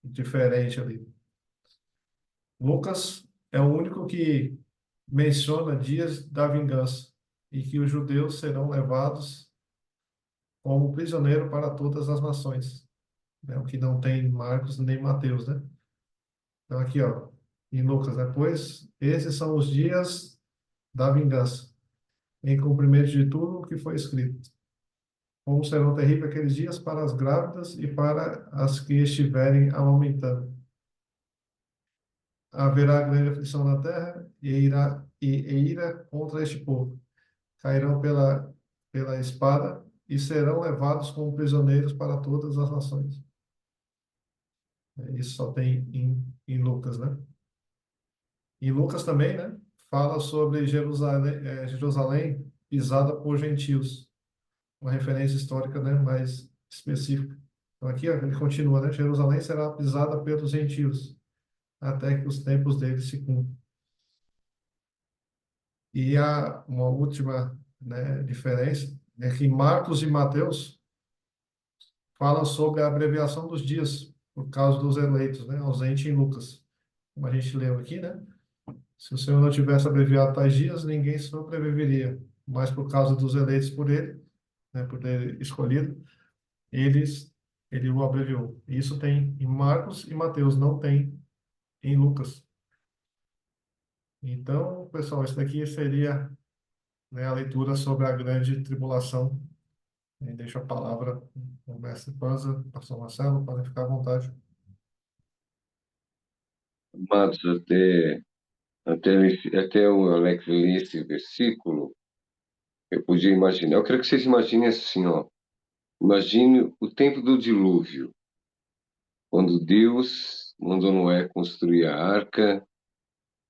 diferente ali. Lucas é o único que menciona dias da vingança e que os judeus serão levados como prisioneiro para todas as nações, né? O que não tem Marcos nem Mateus, né? Então aqui, ó, em Lucas, né? Pois esses são os dias da vingança, em cumprimento de tudo o que foi escrito. Como serão terríveis aqueles dias para as grávidas e para as que estiverem amamentando. Haverá grande aflição na terra e ira contra este povo. Cairão pela espada e serão levados como prisioneiros para todas as nações. Isso só tem em Lucas, né? Em Lucas também, né? Fala sobre Jerusalém pisada por gentios. Uma referência histórica, né? Mais específica. Então aqui, ó, ele continua, né? Jerusalém será pisada pelos gentios, até que os tempos deles se cumpram. E há uma última, né, diferença, é que Marcos e Mateus falam sobre a abreviação dos dias, por causa dos eleitos, né? Ausente em Lucas. Como a gente leu aqui, né? Se o Senhor não tivesse abreviado tais dias, ninguém sobreviveria. Mas por causa dos eleitos por ele, né, por ele escolhido, ele o abreviou. Isso tem em Marcos e Mateus, não tem em Lucas. Então, pessoal, isso daqui seria, né, a leitura sobre a grande tribulação. E deixo a palavra ao mestre Panza, pastor Marcelo, podem ficar à vontade. Amados, até o Alex ler esse versículo, eu podia imaginar. Eu quero que vocês imaginem assim, ó. Imagine o tempo do dilúvio, quando Deus mandou Noé construir a arca,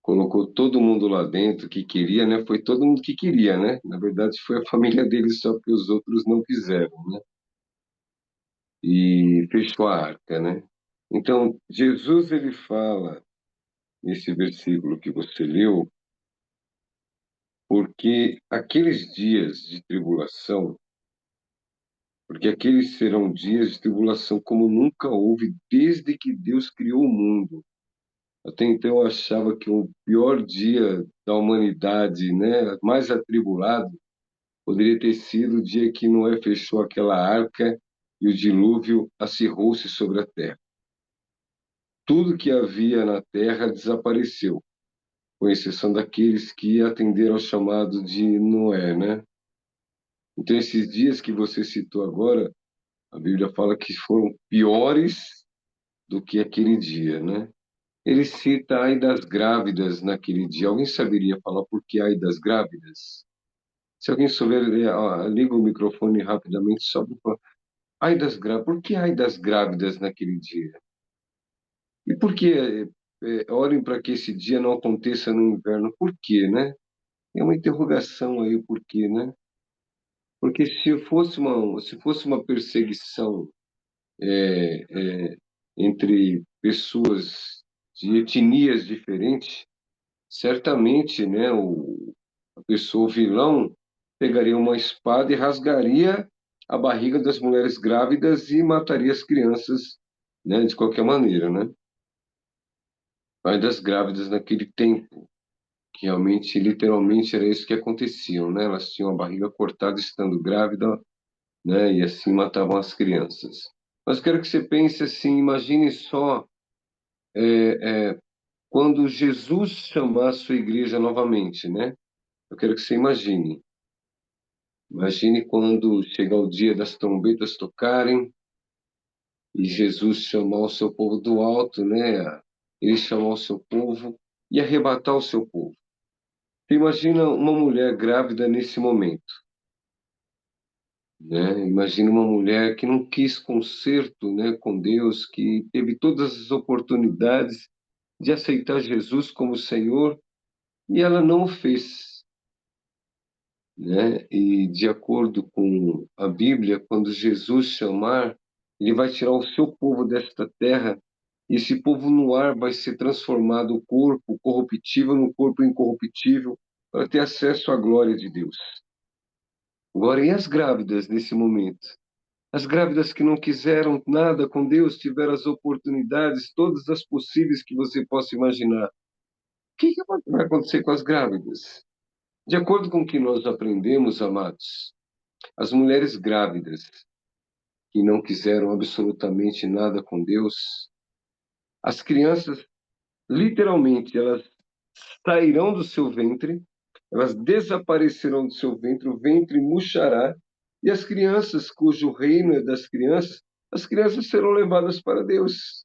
colocou todo mundo lá dentro que queria, né? Foi todo mundo que queria, né? Na verdade, foi a família dele só que os outros não quiseram, né? E fechou a arca, né? Então, Jesus, ele fala nesse versículo que você leu, porque aqueles dias de tribulação, porque aqueles serão dias de tribulação como nunca houve desde que Deus criou o mundo. Até então eu achava que o pior dia da humanidade, né, mais atribulado, poderia ter sido o dia que Noé fechou aquela arca e o dilúvio acirrou-se sobre a terra. Tudo que havia na terra desapareceu, com exceção daqueles que atenderam ao chamado de Noé, né? Então, esses dias que você citou agora, a Bíblia fala que foram piores do que aquele dia, né? Ele cita ai das grávidas naquele dia. Alguém saberia falar por que ai das grávidas? Se alguém souber, liga o microfone rapidamente só para falar. Ai das grávidas. Por que ai das grávidas naquele dia? E por que orem para que esse dia não aconteça no inverno? Por quê, né? É uma interrogação aí o porquê, né? Porque se fosse uma perseguição é, é, entre pessoas de etnias diferentes, certamente, né, a pessoa, o vilão, pegaria uma espada e rasgaria a barriga das mulheres grávidas e mataria as crianças, né, de qualquer maneira, né? Mas das grávidas naquele tempo, que realmente, literalmente, era isso que acontecia, né? Elas tinham a barriga cortada estando grávida, né? E assim matavam as crianças. Mas quero que você pense assim, imagine só quando Jesus chamar a sua igreja novamente, né? Eu quero que você imagine. Imagine quando chegar o dia das trombetas tocarem e Jesus chamar o seu povo do alto, né? Ele chamar o seu povo e arrebatar o seu povo. Você imagina uma mulher grávida nesse momento, né? Imagina uma mulher que não quis conserto, né, com Deus, que teve todas as oportunidades de aceitar Jesus como Senhor e ela não o fez, né? E de acordo com a Bíblia, quando Jesus chamar, ele vai tirar o seu povo desta terra e esse povo no ar vai ser transformado o corpo corruptível no corpo incorruptível para ter acesso à glória de Deus. Agora, e as grávidas nesse momento? As grávidas que não quiseram nada com Deus, tiveram as oportunidades, todas as possíveis que você possa imaginar. O que vai acontecer com as grávidas? De acordo com o que nós aprendemos, amados, as mulheres grávidas que não quiseram absolutamente nada com Deus, as crianças, literalmente, elas sairão do seu ventre, elas desaparecerão do seu ventre, o ventre murchará, e as crianças, cujo reino é das crianças, as crianças serão levadas para Deus.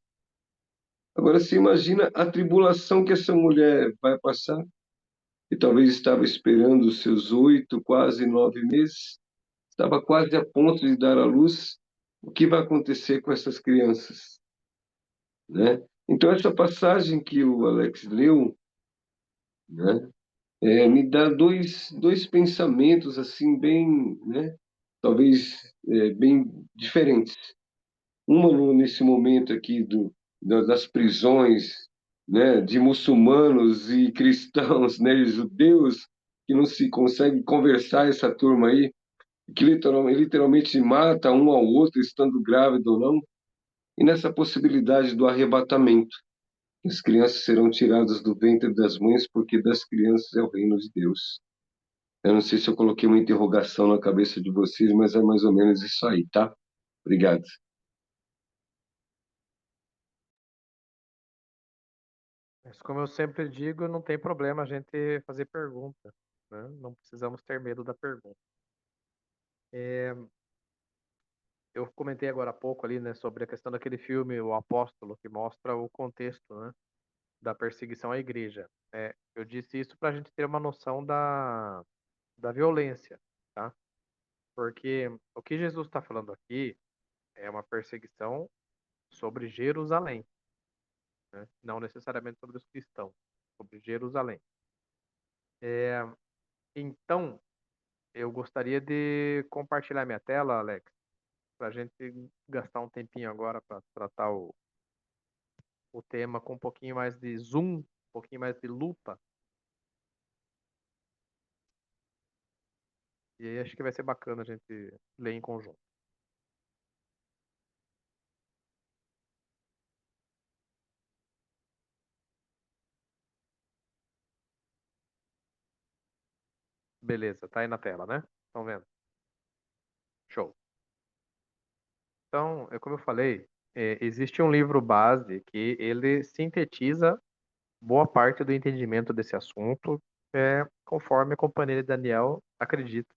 Agora, você imagina a tribulação que essa mulher vai passar, que talvez estava esperando os seus 8, quase 9 meses, estava quase a ponto de dar à luz. O que vai acontecer com essas crianças, né? Então, essa passagem que o Alex leu, né, me dá dois pensamentos assim bem, né, talvez bem diferentes. Uma nesse momento aqui das prisões, né, de muçulmanos e cristãos, né, e judeus, que não se consegue conversar essa turma aí, que literalmente mata um ao outro, estando grávido ou não, e nessa possibilidade do arrebatamento. As crianças serão tiradas do ventre das mães, porque das crianças é o reino de Deus. Eu não sei se eu coloquei uma interrogação na cabeça de vocês, mas é mais ou menos isso aí, tá? Obrigado. Mas como eu sempre digo, não tem problema a gente fazer pergunta, né? Não precisamos ter medo da pergunta. Eu comentei agora há pouco ali, né, sobre a questão daquele filme, O Apóstolo, que mostra o contexto, né, da perseguição à igreja. Eu disse isso para a gente ter uma noção da violência, tá? Porque o que Jesus está falando aqui é uma perseguição sobre Jerusalém, né? Não necessariamente sobre os cristãos, sobre Jerusalém. Então, eu gostaria de compartilhar minha tela, Alex, para a gente gastar um tempinho agora para tratar o tema com um pouquinho mais de zoom, um pouquinho mais de lupa. E aí acho que vai ser bacana a gente ler em conjunto. Beleza, tá aí na tela, né? Estão vendo? Show. Então, como eu falei, existe um livro base que ele sintetiza boa parte do entendimento desse assunto, conforme a Companhia de Daniel acredita,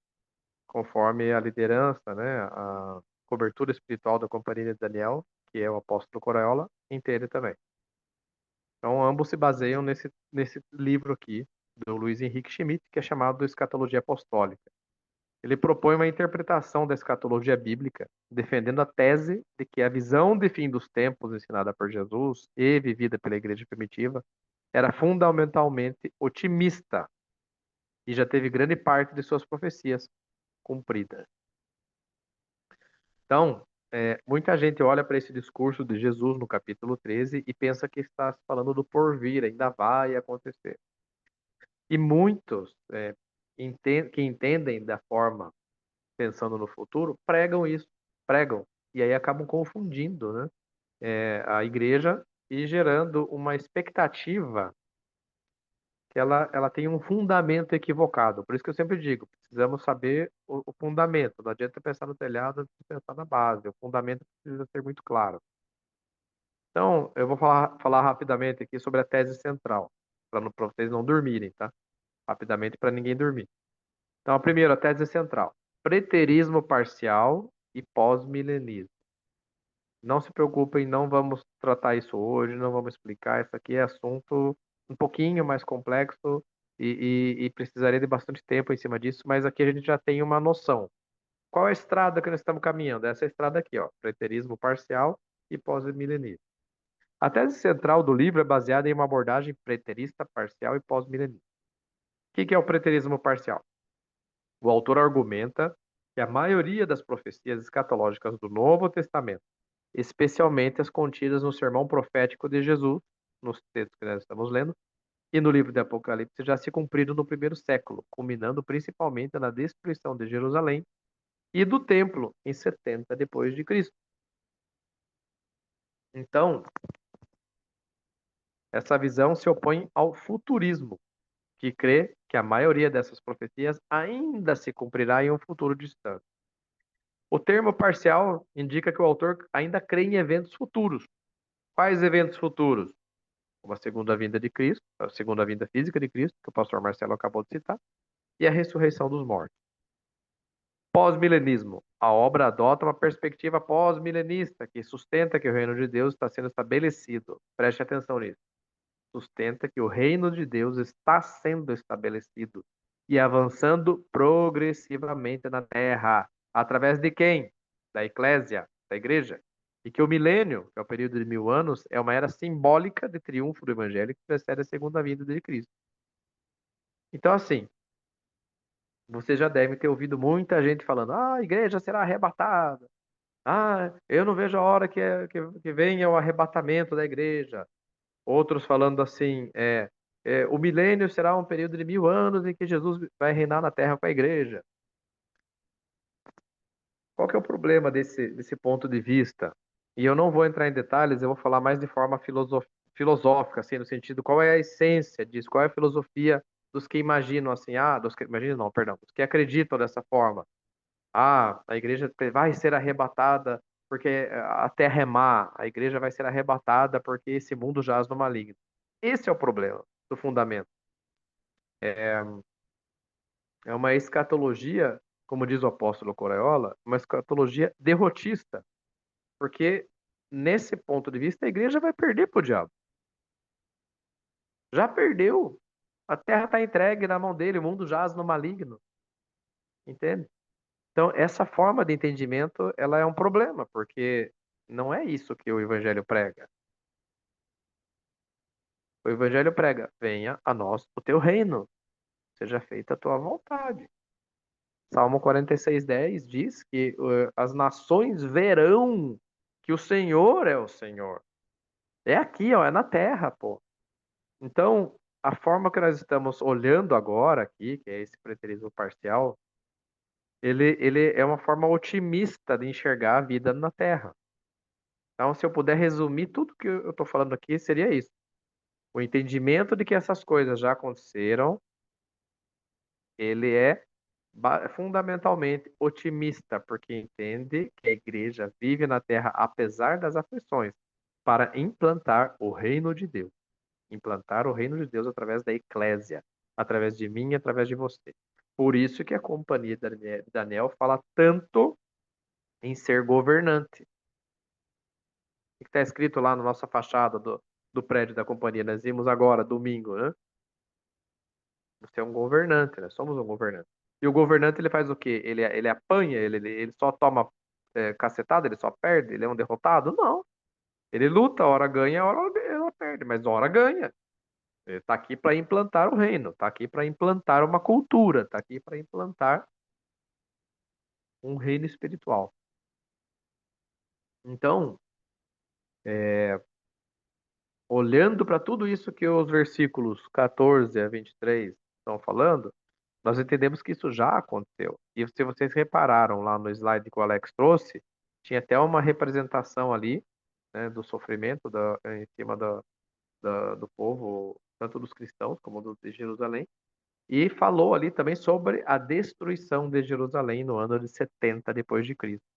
conforme a liderança, né, a cobertura espiritual da Companhia de Daniel, que é o apóstolo Coraiola, entende também. Então, ambos se baseiam nesse livro aqui, do Luiz Henrique Schmidt, que é chamado Escatologia Apostólica. Ele propõe uma interpretação da escatologia bíblica, defendendo a tese de que a visão de fim dos tempos ensinada por Jesus e vivida pela igreja primitiva era fundamentalmente otimista e já teve grande parte de suas profecias cumpridas. Então, muita gente olha para esse discurso de Jesus no capítulo 13 e pensa que está se falando do porvir, ainda vai acontecer. E muitos que entendem da forma, pensando no futuro, pregam isso, pregam, e aí acabam confundindo, né, a igreja e gerando uma expectativa que ela tem um fundamento equivocado. Por isso que eu sempre digo, precisamos saber o fundamento. Não adianta pensar no telhado antes de pensar na base. O fundamento precisa ser muito claro. Então, eu vou falar rapidamente aqui sobre a tese central, para vocês não dormirem, tá? Rapidamente, para ninguém dormir. Então, a primeira, a tese central. Preterismo parcial e pós-milenismo. Não se preocupem, não vamos tratar isso hoje, não vamos explicar. Isso aqui é assunto um pouquinho mais complexo e precisaria de bastante tempo em cima disso, mas aqui a gente já tem uma noção. Qual é a estrada que nós estamos caminhando? Essa estrada aqui, ó, preterismo parcial e pós-milenismo. A tese central do livro é baseada em uma abordagem preterista, parcial e pós-milenista. O que é o preterismo parcial? O autor argumenta que a maioria das profecias escatológicas do Novo Testamento, especialmente as contidas no sermão profético de Jesus, nos textos que nós estamos lendo, e no livro de Apocalipse, já se cumpriram no primeiro século, culminando principalmente na destruição de Jerusalém e do templo em 70 depois de Cristo. Então, essa visão se opõe ao futurismo, que crê que a maioria dessas profecias ainda se cumprirá em um futuro distante. O termo parcial indica que o autor ainda crê em eventos futuros. Quais eventos futuros? Como a segunda vinda de Cristo, a segunda vinda física de Cristo, que o pastor Marcelo acabou de citar, e a ressurreição dos mortos. Pós-milenismo. A obra adota uma perspectiva pós-milenista que sustenta que o reino de Deus está sendo estabelecido. Preste atenção nisso. Sustenta que o reino de Deus está sendo estabelecido e avançando progressivamente na terra. Através de quem? Da eclésia, da igreja. E que o milênio, que é o período de 1000 anos, é uma era simbólica de triunfo do evangelho que precede a segunda vinda de Cristo. Então, assim, você já deve ter ouvido muita gente falando: ah, a igreja será arrebatada. Ah, eu não vejo a hora que venha o arrebatamento da igreja. Outros falando assim: o milênio será um período de 1000 anos em que Jesus vai reinar na terra com a igreja. Qual que é o problema desse ponto de vista? E eu não vou entrar em detalhes, eu vou falar mais de forma filosófica, assim, no sentido, qual é a essência disso, qual é a filosofia dos que imaginam assim, dos que imaginam não, perdão, dos que acreditam dessa forma. Ah, a igreja vai ser arrebatada porque a terra é má, a igreja vai ser arrebatada porque esse mundo jaz no maligno. Esse é o problema do fundamento. É uma escatologia, como diz o apóstolo Coraiola, uma escatologia derrotista, porque nesse ponto de vista a igreja vai perder para o diabo. Já perdeu. A terra está entregue na mão dele, o mundo jaz no maligno. Entende? Então, essa forma de entendimento, ela é um problema, porque não é isso que o evangelho prega. O evangelho prega: venha a nós o teu reino, seja feita a tua vontade. Salmo 46:10 diz que as nações verão que o Senhor é o Senhor. É aqui, ó, é na terra, pô. Então, a forma que nós estamos olhando agora aqui, que é esse preterismo parcial, ele é uma forma otimista de enxergar a vida na terra. Então, se eu puder resumir tudo que eu estou falando aqui, seria isso. O entendimento de que essas coisas já aconteceram, ele é fundamentalmente otimista, porque entende que a igreja vive na terra apesar das aflições, para implantar o reino de Deus. Implantar o reino de Deus através da eclésia, através de mim e através de você. Por isso que a companhia de Daniel fala tanto em ser governante. O que está escrito lá na nossa fachada do prédio da companhia? Nós vimos agora, domingo, né? Você é um governante, nós somos um governante. E o governante, ele faz o quê? Ele apanha, ele só toma cacetada, ele só perde, ele é um derrotado? Não. Ele luta, a hora ganha, a hora ela perde, mas a hora ganha. Ele está aqui para implantar o reino, está aqui para implantar uma cultura, está aqui para implantar um reino espiritual. Então, olhando para tudo isso que os versículos 14 a 23 estão falando, nós entendemos que isso já aconteceu. E se vocês repararam lá no slide que o Alex trouxe, tinha até uma representação ali, né, do sofrimento em cima do povo, tanto dos cristãos como dos de Jerusalém, e falou ali também sobre a destruição de Jerusalém no ano de 70 depois de Cristo.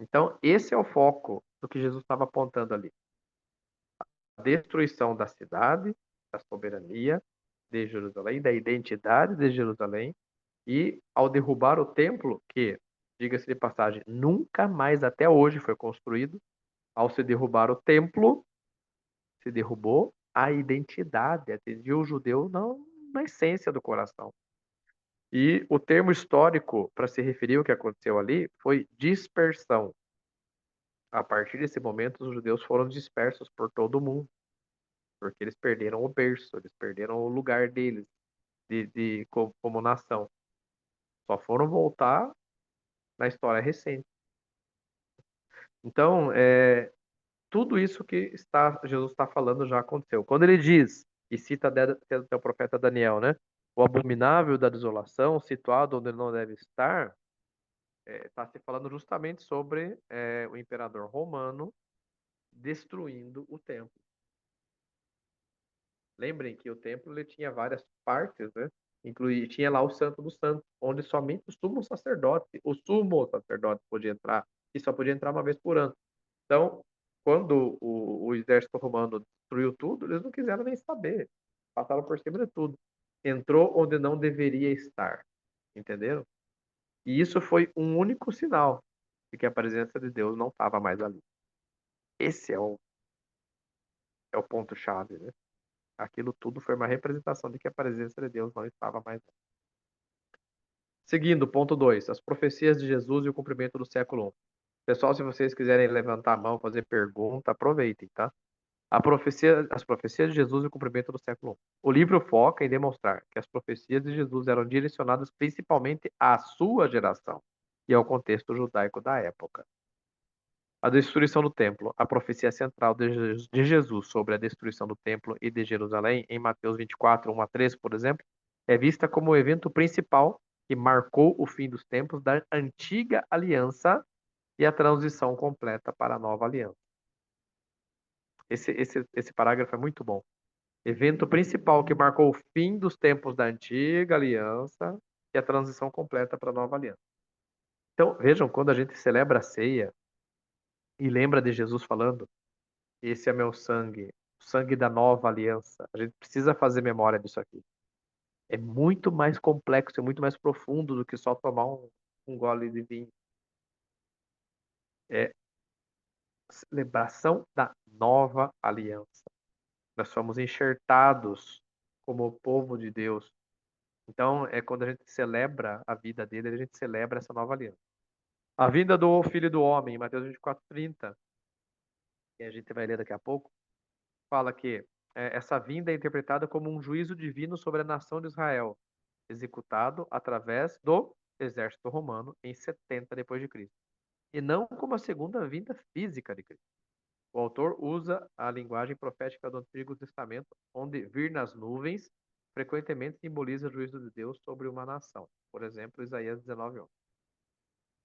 Então, esse é o foco do que Jesus estava apontando ali. A destruição da cidade, da soberania de Jerusalém, da identidade de Jerusalém, e ao derrubar o templo, que, diga-se de passagem, nunca mais até hoje foi construído, ao se derrubar o templo, se derrubou a identidade, atingiu o judeu na essência do coração. E o termo histórico para se referir ao que aconteceu ali foi dispersão. A partir desse momento, os judeus foram dispersos por todo o mundo, porque eles perderam o berço, eles perderam o lugar deles como nação. Só foram voltar na história recente. Então, tudo isso que Jesus está falando já aconteceu. Quando ele diz, e cita até o profeta Daniel, né? O abominável da desolação, situado onde ele não deve estar, está se falando justamente sobre o imperador romano destruindo o templo. Lembrem que o templo ele tinha várias partes, né? Tinha lá o Santo dos Santos, onde somente o sumo sacerdote podia entrar, e só podia entrar uma vez por ano. Então, quando o exército romano destruiu tudo, eles não quiseram nem saber. Passaram por cima de tudo. Entrou onde não deveria estar. Entenderam? E isso foi um único sinal de que a presença de Deus não estava mais ali. Esse é o ponto-chave, né? Aquilo tudo foi uma representação de que a presença de Deus não estava mais ali. Seguindo, ponto 2, as profecias de Jesus e o cumprimento do século 1. Pessoal, se vocês quiserem levantar a mão, fazer pergunta, aproveitem, tá? As profecias de Jesus e o cumprimento do século 1. O livro foca em demonstrar que as profecias de Jesus eram direcionadas principalmente à sua geração e ao contexto judaico da época. A destruição do templo, a profecia central de Jesus sobre a destruição do templo e de Jerusalém, em Mateus 24, 1 a 13, por exemplo, é vista como o evento principal que marcou o fim dos tempos da antiga aliança e a transição completa para a nova aliança. Esse parágrafo é muito bom. Evento principal que marcou o fim dos tempos da antiga aliança e a transição completa para a nova aliança. Então, vejam, quando a gente celebra a ceia e lembra de Jesus falando, esse é meu sangue, o sangue da nova aliança, a gente precisa fazer memória disso aqui. É muito mais complexo, é muito mais profundo do que só tomar um gole de vinho. É celebração da nova aliança. Nós somos enxertados como o povo de Deus. Então, quando a gente celebra a vida dele, a gente celebra essa nova aliança. A vinda do Filho do Homem, Mateus 24:30, que a gente vai ler daqui a pouco, fala que essa vinda é interpretada como um juízo divino sobre a nação de Israel, executado através do exército romano em 70 depois de Cristo, e não como a segunda vinda física de Cristo. O autor usa a linguagem profética do Antigo Testamento, onde vir nas nuvens frequentemente simboliza o juízo de Deus sobre uma nação. Por exemplo, Isaías 19:11.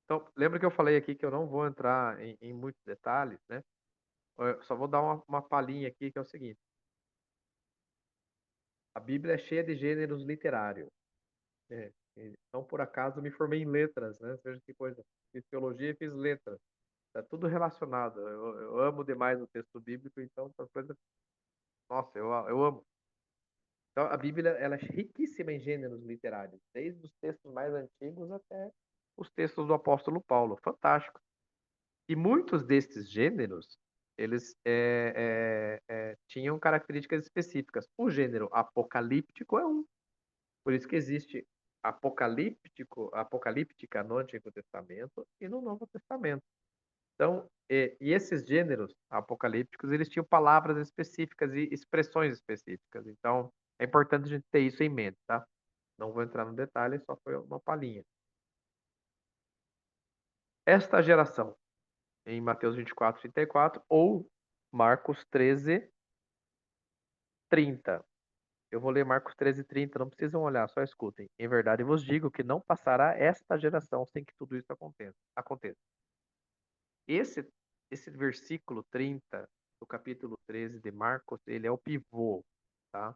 Então, lembra que eu falei aqui que eu não vou entrar em muitos detalhes, né? Eu só vou dar uma palhinha aqui, que é o seguinte. A Bíblia é cheia de gêneros literários. Então, por acaso, me formei em letras, né? Veja que coisa. Fiz teologia e fiz letras. Está tudo relacionado. Eu amo demais o texto bíblico, então, coisa... Nossa, eu amo. Então, a Bíblia ela é riquíssima em gêneros literários, desde os textos mais antigos até os textos do apóstolo Paulo. Fantástico. E muitos desses gêneros, eles tinham características específicas. O gênero apocalíptico é um. Por isso que existe apocalíptica no Antigo Testamento e no Novo Testamento. Então, e esses gêneros apocalípticos, eles tinham palavras específicas e expressões específicas. Então, é importante a gente ter isso em mente, tá? Não vou entrar no detalhe, só foi uma palhinha. Esta geração em Mateus 24, 34 ou Marcos 13, 30. Eu vou ler Marcos 13, 30, não precisam olhar, só escutem. Em verdade vos digo que não passará esta geração sem que tudo isso aconteça. Esse, esse versículo 30 do capítulo 13 de Marcos, ele é o pivô, tá?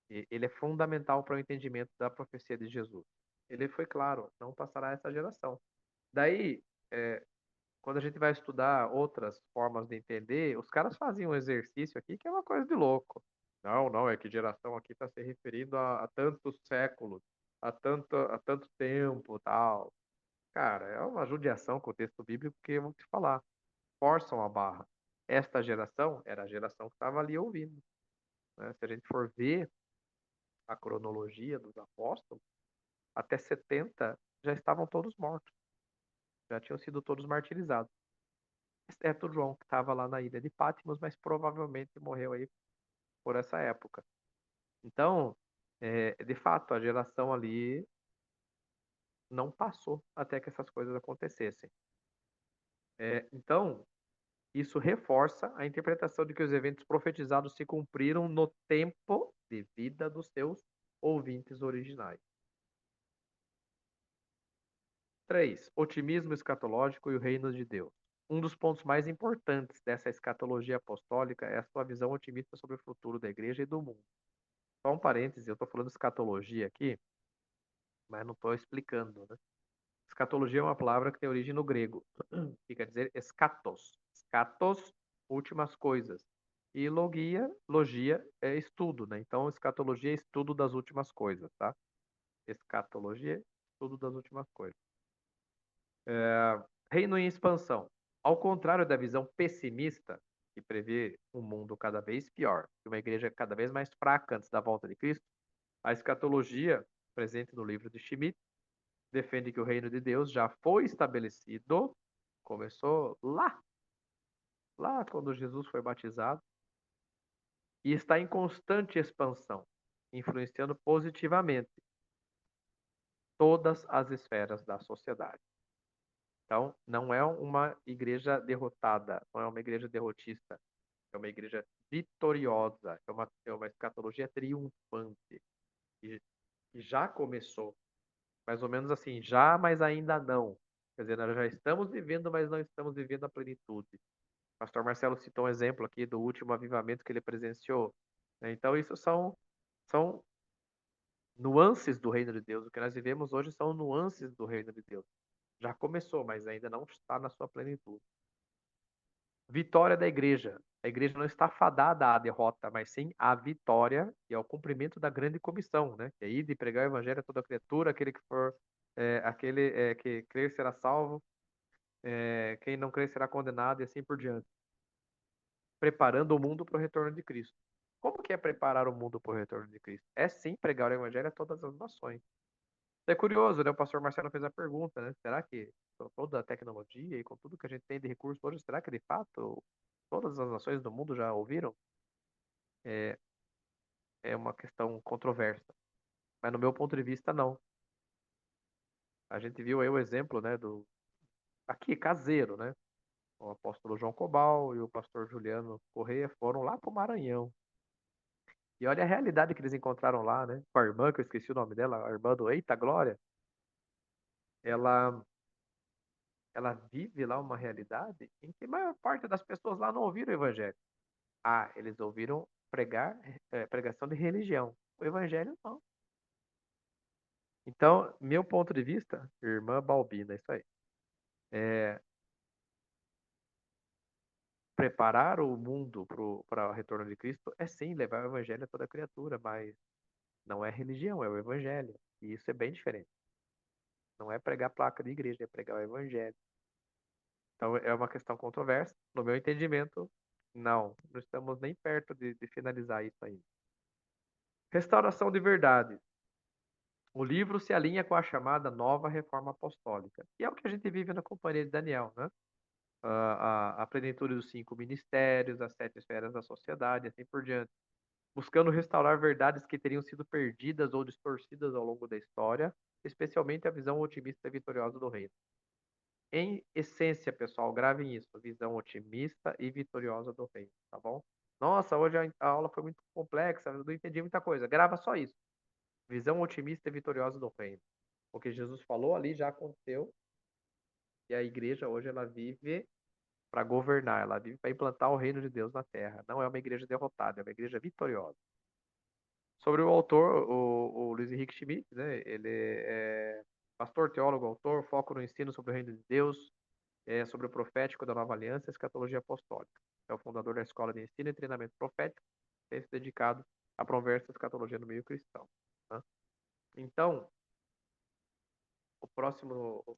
Ele é fundamental para o entendimento da profecia de Jesus. Ele foi claro, não passará essa geração. Daí, quando a gente vai estudar outras formas de entender, os caras faziam um exercício aqui que é uma coisa de louco. Não, é que geração aqui está se referindo a tantos séculos, a tanto tempo, tal. Cara, é uma judiação com o texto bíblico que eu vou te falar. Forçam a barra. Esta geração era a geração que estava ali ouvindo, né? Se a gente for ver a cronologia dos apóstolos, até 70 já estavam todos mortos, já tinham sido todos martirizados. Exceto João, que estava lá na ilha de Patmos, mas provavelmente morreu aí por essa época. Então, de fato, a geração ali não passou até que essas coisas acontecessem. Então, isso reforça a interpretação de que os eventos profetizados se cumpriram no tempo de vida dos seus ouvintes originais. 3. Otimismo escatológico e o reino de Deus. Um dos pontos mais importantes dessa escatologia apostólica é a sua visão otimista sobre o futuro da igreja e do mundo. Só um parêntese, eu estou falando escatologia aqui, mas não estou explicando, né? Escatologia é uma palavra que tem origem no grego, que quer dizer escatos. Escatos, últimas coisas. E logia é estudo, né? Então, escatologia é estudo das últimas coisas, tá? Escatologia, estudo das últimas coisas. Reino em expansão. Ao contrário da visão pessimista, que prevê um mundo cada vez pior, e uma igreja cada vez mais fraca antes da volta de Cristo, a escatologia, presente no livro de Schmidt, defende que o reino de Deus já foi estabelecido, começou lá quando Jesus foi batizado, e está em constante expansão, influenciando positivamente todas as esferas da sociedade. Então, não é uma igreja derrotada, não é uma igreja derrotista, é uma igreja vitoriosa, é uma escatologia triunfante, que já começou, mais ou menos assim, já, mas ainda não. Quer dizer, nós já estamos vivendo, mas não estamos vivendo a plenitude. O pastor Marcelo citou um exemplo aqui do último avivamento que ele presenciou, né? Então, isso são nuances do reino de Deus. O que nós vivemos hoje são nuances do reino de Deus. Já começou, mas ainda não está na sua plenitude. Vitória da igreja. A igreja não está fadada à derrota, mas sim à vitória e ao cumprimento da grande comissão, né? Que é ir de pregar o evangelho a toda criatura, aquele que for, aquele que crer será salvo, quem não crer será condenado e assim por diante. Preparando o mundo para o retorno de Cristo. Como que é preparar o mundo para o retorno de Cristo? É sim pregar o evangelho a todas as nações. É curioso, né? O pastor Marcelo fez a pergunta, né? Será que com toda a tecnologia e com tudo que a gente tem de recurso hoje, será que de fato todas as nações do mundo já ouviram? É, é uma questão controversa. Mas no meu ponto de vista, não. A gente viu aí o exemplo, né, aqui, caseiro, né? O apóstolo João Cobal e o pastor Juliano Correia foram lá para o Maranhão. E olha a realidade que eles encontraram lá, né? Com a irmã, que eu esqueci o nome dela, a irmã do Eita Glória. Ela vive lá uma realidade em que a maior parte das pessoas lá não ouviram o evangelho. Ah, eles ouviram pregação de religião. O evangelho não. Então, meu ponto de vista, irmã Balbina, isso aí. Preparar o mundo para o retorno de Cristo é sim levar o evangelho a toda criatura, mas não é religião, é o evangelho. E isso é bem diferente. Não é pregar placa de igreja, é pregar o evangelho. Então, é uma questão controversa. No meu entendimento, não estamos nem perto de finalizar isso ainda. Restauração de verdade. O livro se alinha com a chamada nova reforma apostólica, que é o que a gente vive na companhia de Daniel, né? A plenitude dos 5 ministérios, as 7 esferas da sociedade, assim por diante, buscando restaurar verdades que teriam sido perdidas ou distorcidas ao longo da história, especialmente a visão otimista e vitoriosa do reino. em essência, pessoal, gravem isso, visão otimista e vitoriosa do reino, tá bom? Nossa, hoje a aula foi muito complexa, eu não entendi muita coisa. Grava só isso. Visão otimista e vitoriosa do reino. O que Jesus falou ali já aconteceu, e a igreja hoje ela vive para governar, ela vive para implantar o reino de Deus na terra. Não é uma igreja derrotada, é uma igreja vitoriosa. Sobre o autor, o Luiz Henrique Schmidt, né? Ele é pastor, teólogo, autor, foco no ensino sobre o reino de Deus, sobre o profético da Nova Aliança e escatologia apostólica. É o fundador da Escola de Ensino e Treinamento Profético, tem se dedicado a promover essa escatologia no meio cristão. Tá? Então, os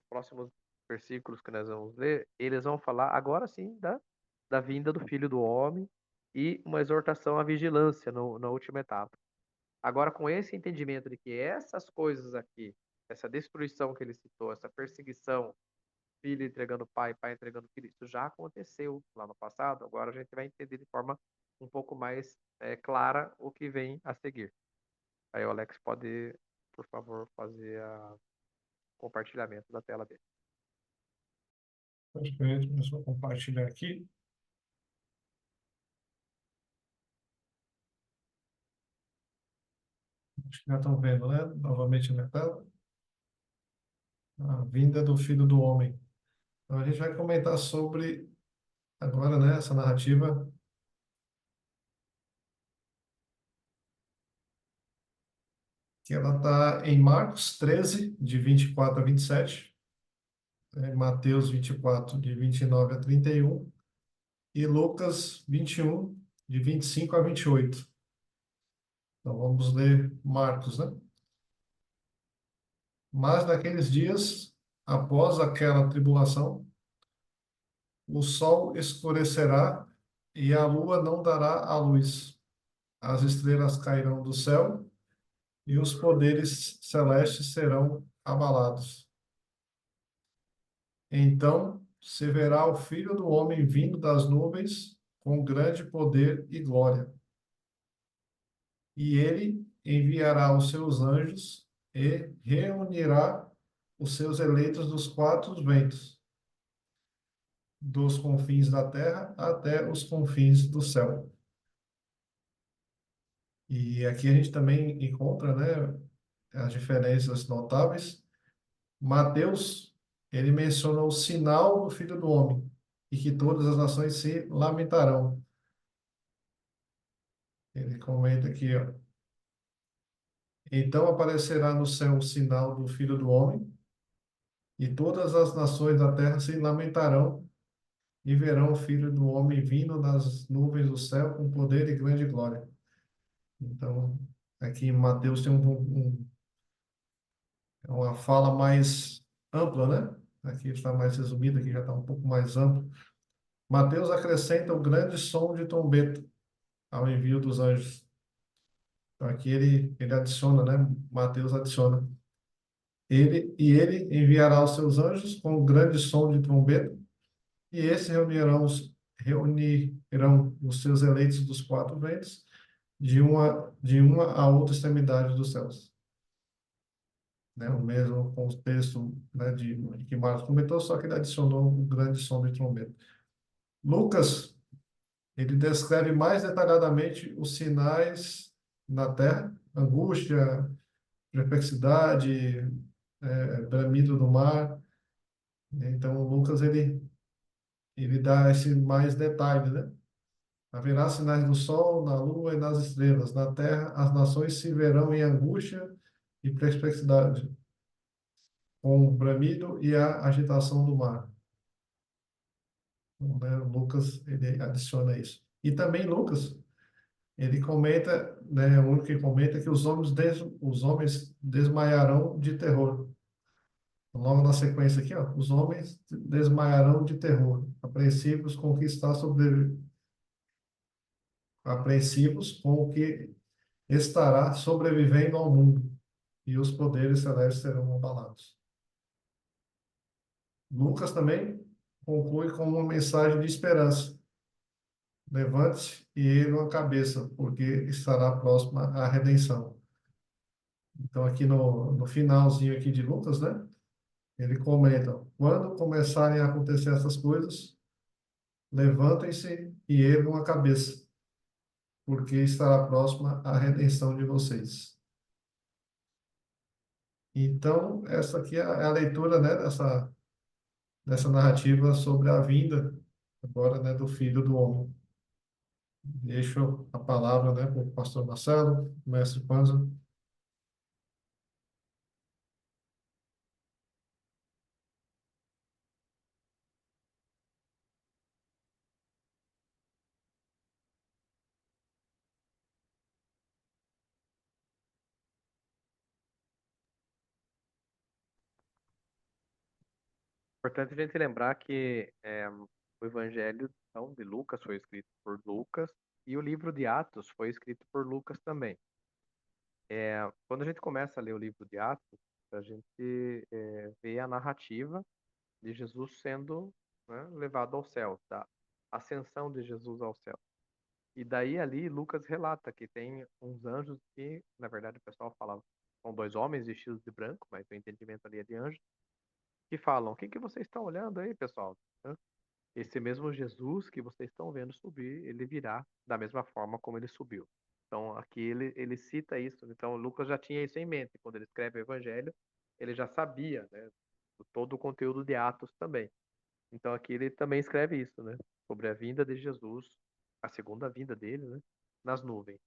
próximos versículos que nós vamos ler, eles vão falar agora sim da vinda do Filho do Homem e uma exortação à vigilância na última etapa. Agora, com esse entendimento de que essas coisas aqui, essa destruição que ele citou, essa perseguição, filho entregando pai, pai entregando filho, isso já aconteceu lá no passado, agora a gente vai entender de forma um pouco mais clara o que vem a seguir. Aí o Alex pode, por favor, fazer o compartilhamento da tela dele. Perfeito, eu vou compartilhar aqui. Acho que já estão vendo, né? Novamente na tela. A vinda do Filho do Homem. Então, a gente vai comentar sobre, agora, né, essa narrativa que ela está em Marcos 13, de 24 a 27, Mateus 24, de 29 a 31, e Lucas 21, de 25 a 28. Então, vamos ler Marcos, né? Mas naqueles dias, após aquela tribulação, o sol escurecerá e a lua não dará a luz. As estrelas cairão do céu e os poderes celestes serão abalados. Então se verá o Filho do Homem vindo das nuvens com grande poder e glória. E ele enviará os seus anjos e reunirá os seus eleitos dos quatro ventos, dos confins da terra até os confins do céu. E aqui a gente também encontra, né, as diferenças notáveis. Mateus, ele menciona o sinal do Filho do Homem e que todas as nações se lamentarão. Ele comenta aqui, ó. Então aparecerá no céu o sinal do Filho do Homem e todas as nações da terra se lamentarão e verão o Filho do Homem vindo nas nuvens do céu com poder e grande glória. Então, aqui em Mateus tem uma fala mais ampla, né? Aqui está mais resumida, aqui já está um pouco mais amplo. Mateus acrescenta o grande som de trombeta ao envio dos anjos. Então, aqui ele adiciona, né? Mateus adiciona. Ele enviará os seus anjos com um grande som de trombeta, e esses reunirão os seus eleitos dos quatro ventos, de uma a outra extremidade dos céus. Né? O mesmo contexto, né, de que Marcos comentou, só que ele adicionou um grande som de trombeta. Lucas, ele descreve mais detalhadamente os sinais na terra, angústia, perplexidade, bramido do mar. Então, Lucas, ele dá esse mais detalhe, né? Haverá sinais do sol, na lua e nas estrelas. Na terra, as nações se verão em angústia e perplexidade, com o bramido e a agitação do mar. Então, né, Lucas, ele adiciona isso. E também Lucas, ele comenta, né, o único que comenta é que os homens desmaiarão de terror. Logo na sequência aqui, ó, os homens desmaiarão de terror, apreensivos com o que está apreensivos com o que estará sobrevivendo ao mundo, e os poderes celestes serão abalados. Lucas também conclui com uma mensagem de esperança. Levante-se e erga a cabeça, porque estará próxima a redenção. Então, aqui no finalzinho aqui de Lucas, né? Ele comenta: quando começarem a acontecer essas coisas, levantem-se e ergam a cabeça, porque estará próxima a redenção de vocês. Então, essa aqui é a leitura, né, dessa narrativa sobre a vinda, agora, né, do Filho do Homem. Deixo a palavra, né, para o pastor Marcelo, mestre Panza. Importante a gente lembrar que o Evangelho então, de Lucas foi escrito por Lucas e o livro de Atos foi escrito por Lucas também. Quando a gente começa a ler o livro de Atos, a gente vê a narrativa de Jesus sendo, né, levado ao céu, da ascensão de Jesus ao céu. E daí ali Lucas relata que tem uns anjos que, na verdade, o pessoal fala, são dois homens vestidos de branco, mas o entendimento ali é de anjo, que falam: o que que vocês estão olhando aí, pessoal? Esse mesmo Jesus que vocês estão vendo subir, ele virá da mesma forma como ele subiu. Então, aqui ele cita isso. Então, Lucas já tinha isso em mente. Quando ele escreve o Evangelho, ele já sabia, né, todo o conteúdo de Atos também. Então, aqui ele também escreve isso, né, sobre a vinda de Jesus, a segunda vinda dele, né, nas nuvens.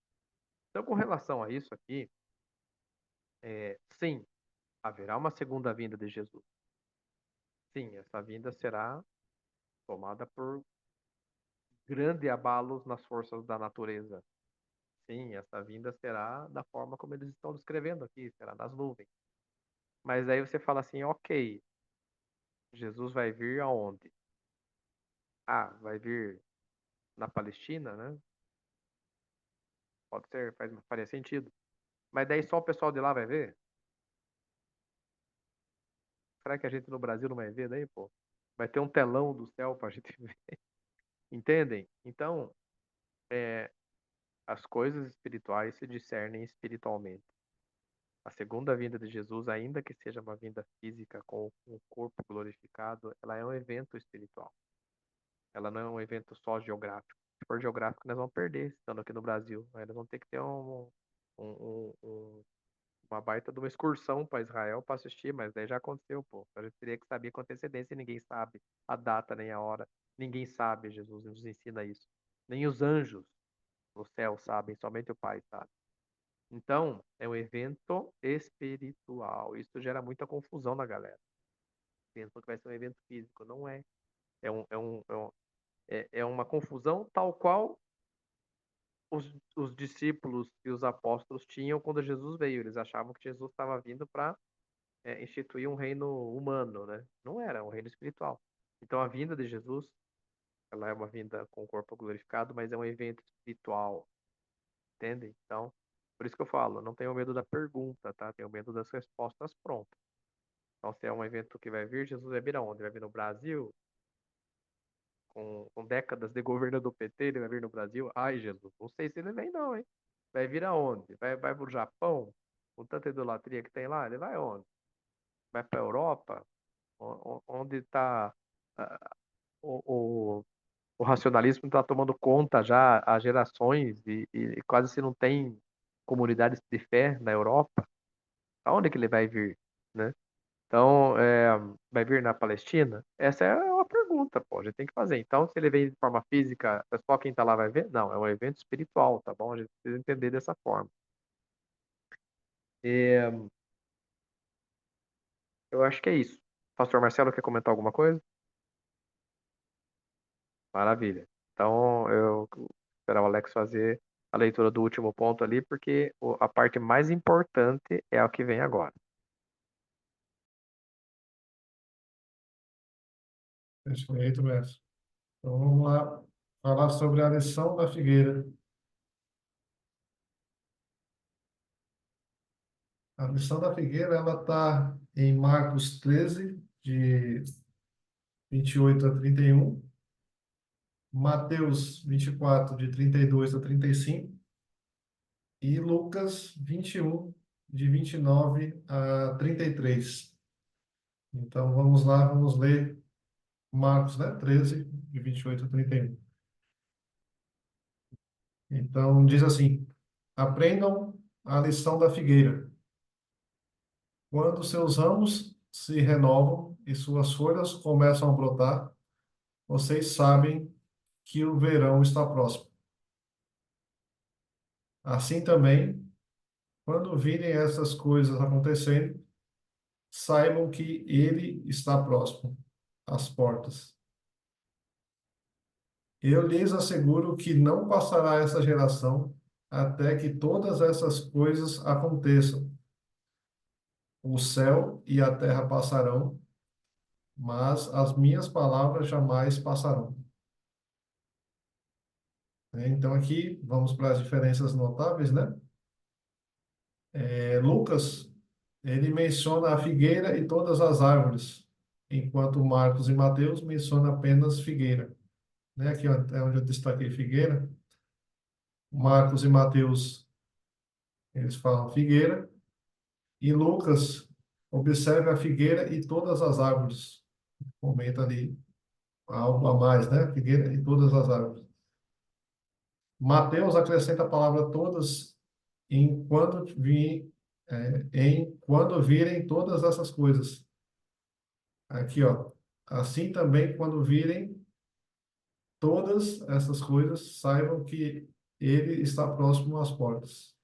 Então, com relação a isso aqui, sim, haverá uma segunda vinda de Jesus. Sim, essa vinda será tomada por grande abalos nas forças da natureza. Sim, essa vinda será da forma como eles estão descrevendo aqui, será nas nuvens. Mas aí você fala assim, ok, Jesus vai vir aonde? Ah, vai vir na Palestina, né? Pode ser, faria sentido. Mas daí só o pessoal de lá vai ver? Será que a gente no Brasil não vai ver daí, pô? Vai ter um telão do céu pra gente ver. Entendem? Então, as coisas espirituais se discernem espiritualmente. A segunda vinda de Jesus, ainda que seja uma vinda física com o corpo glorificado, ela é um evento espiritual. Ela não é um evento só geográfico. Se for geográfico, nós vamos perder, estando aqui no Brasil. Aí nós vamos ter que ter uma baita de uma excursão para Israel para assistir, mas daí já aconteceu, pô. A gente teria que saber com antecedência e ninguém sabe a data nem a hora. Ninguém sabe, Jesus nos ensina isso. Nem os anjos no céu sabem, somente o Pai sabe. Então, é um evento espiritual. Isso gera muita confusão na galera. Pensam que vai ser um evento físico. Não é. É uma confusão tal qual os discípulos e os apóstolos tinham quando Jesus veio. Eles achavam que Jesus estava vindo para instituir um reino humano, né? Não era, um reino espiritual. Então, a vinda de Jesus, ela é uma vinda com o corpo glorificado, mas é um evento espiritual. Entende? Então, por isso que eu falo, não tenho medo da pergunta, tá? Tenho medo das respostas prontas. Então, se é um evento que vai vir, Jesus vai vir aonde? Vai vir no Brasil? Com décadas de governo do PT, ele vai vir no Brasil? Ai, Jesus, não sei se ele vem não, hein? Vai vir aonde? Vai pro Japão? Com tanta idolatria que tem lá, ele vai aonde? Vai pra Europa? Onde está o, o, o racionalismo está tomando conta já há gerações e quase se não tem comunidades de fé na Europa? Aonde que ele vai vir, né? Então, vai vir na Palestina? Essa é uma pergunta, pô, a gente tem que fazer. Então, se ele vem de forma física, é só quem está lá vai ver? Não, é um evento espiritual, tá bom? A gente precisa entender dessa forma. E, eu acho que é isso. Pastor Marcelo, quer comentar alguma coisa? Maravilha. Então, eu vou esperar o Alex fazer a leitura do último ponto ali, porque a parte mais importante é a que vem agora. Perfeito, mestre. Então vamos lá falar sobre a lição da figueira. A lição da figueira, ela está em Marcos 13, de 28 a 31, Mateus 24, de 32 a 35, e Lucas 21, de 29 a 33. Então vamos lá, vamos ler Marcos, né? 13, de 28 a 31. Então diz assim: aprendam a lição da figueira. Quando seus ramos se renovam e suas folhas começam a brotar, vocês sabem que o verão está próximo. Assim também, quando virem essas coisas acontecendo, saibam que ele está próximo, às portas. Eu lhes asseguro que não passará essa geração até que todas essas coisas aconteçam. O céu e a terra passarão, mas as minhas palavras jamais passarão. Então aqui vamos para as diferenças notáveis, né? Lucas, ele menciona a figueira e todas as árvores, enquanto Marcos e Mateus mencionam apenas figueira. Né? Aqui ó, é onde eu destaquei figueira. Marcos e Mateus, eles falam figueira. E Lucas, observe a figueira e todas as árvores. Comenta ali algo a mais, né? Figueira e todas as árvores. Mateus acrescenta a palavra todas em quando virem todas essas coisas. Aqui, ó. Assim também, quando virem todas essas coisas, saibam que ele está próximo às portas.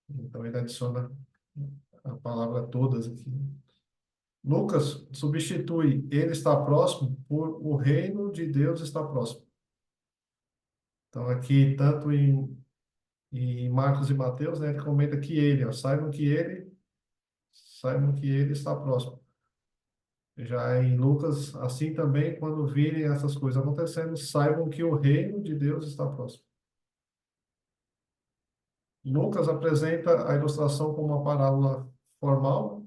Então, ele adiciona a palavra todas aqui. Lucas substitui ele está próximo por o reino de Deus está próximo. Então, aqui, tanto em Marcos e Mateus, né, ele comenta que ele, ó, saibam que ele está próximo. Já em Lucas, assim também, quando virem essas coisas acontecendo, saibam que o reino de Deus está próximo. Lucas apresenta a ilustração como uma parábola formal,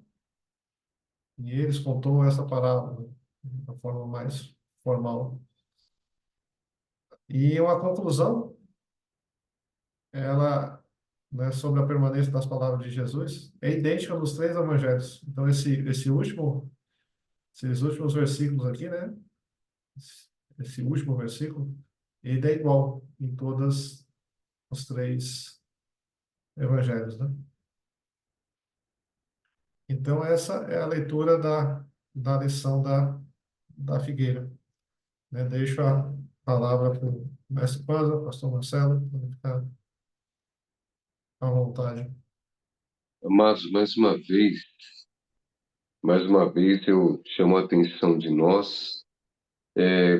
e eles contou essa parábola de uma forma mais formal. E uma conclusão, ela, né, sobre a permanência das palavras de Jesus, é idêntica nos três evangelhos. Então, esses últimos versículos aqui, né? Esse último versículo, ele é igual em todos os três evangelhos, né? Então, essa é a leitura da lição da figueira, né? Deixo a palavra para o mestre Panza, pastor Marcelo, para ficar à vontade. Mas, mais uma vez eu chamo a atenção de nós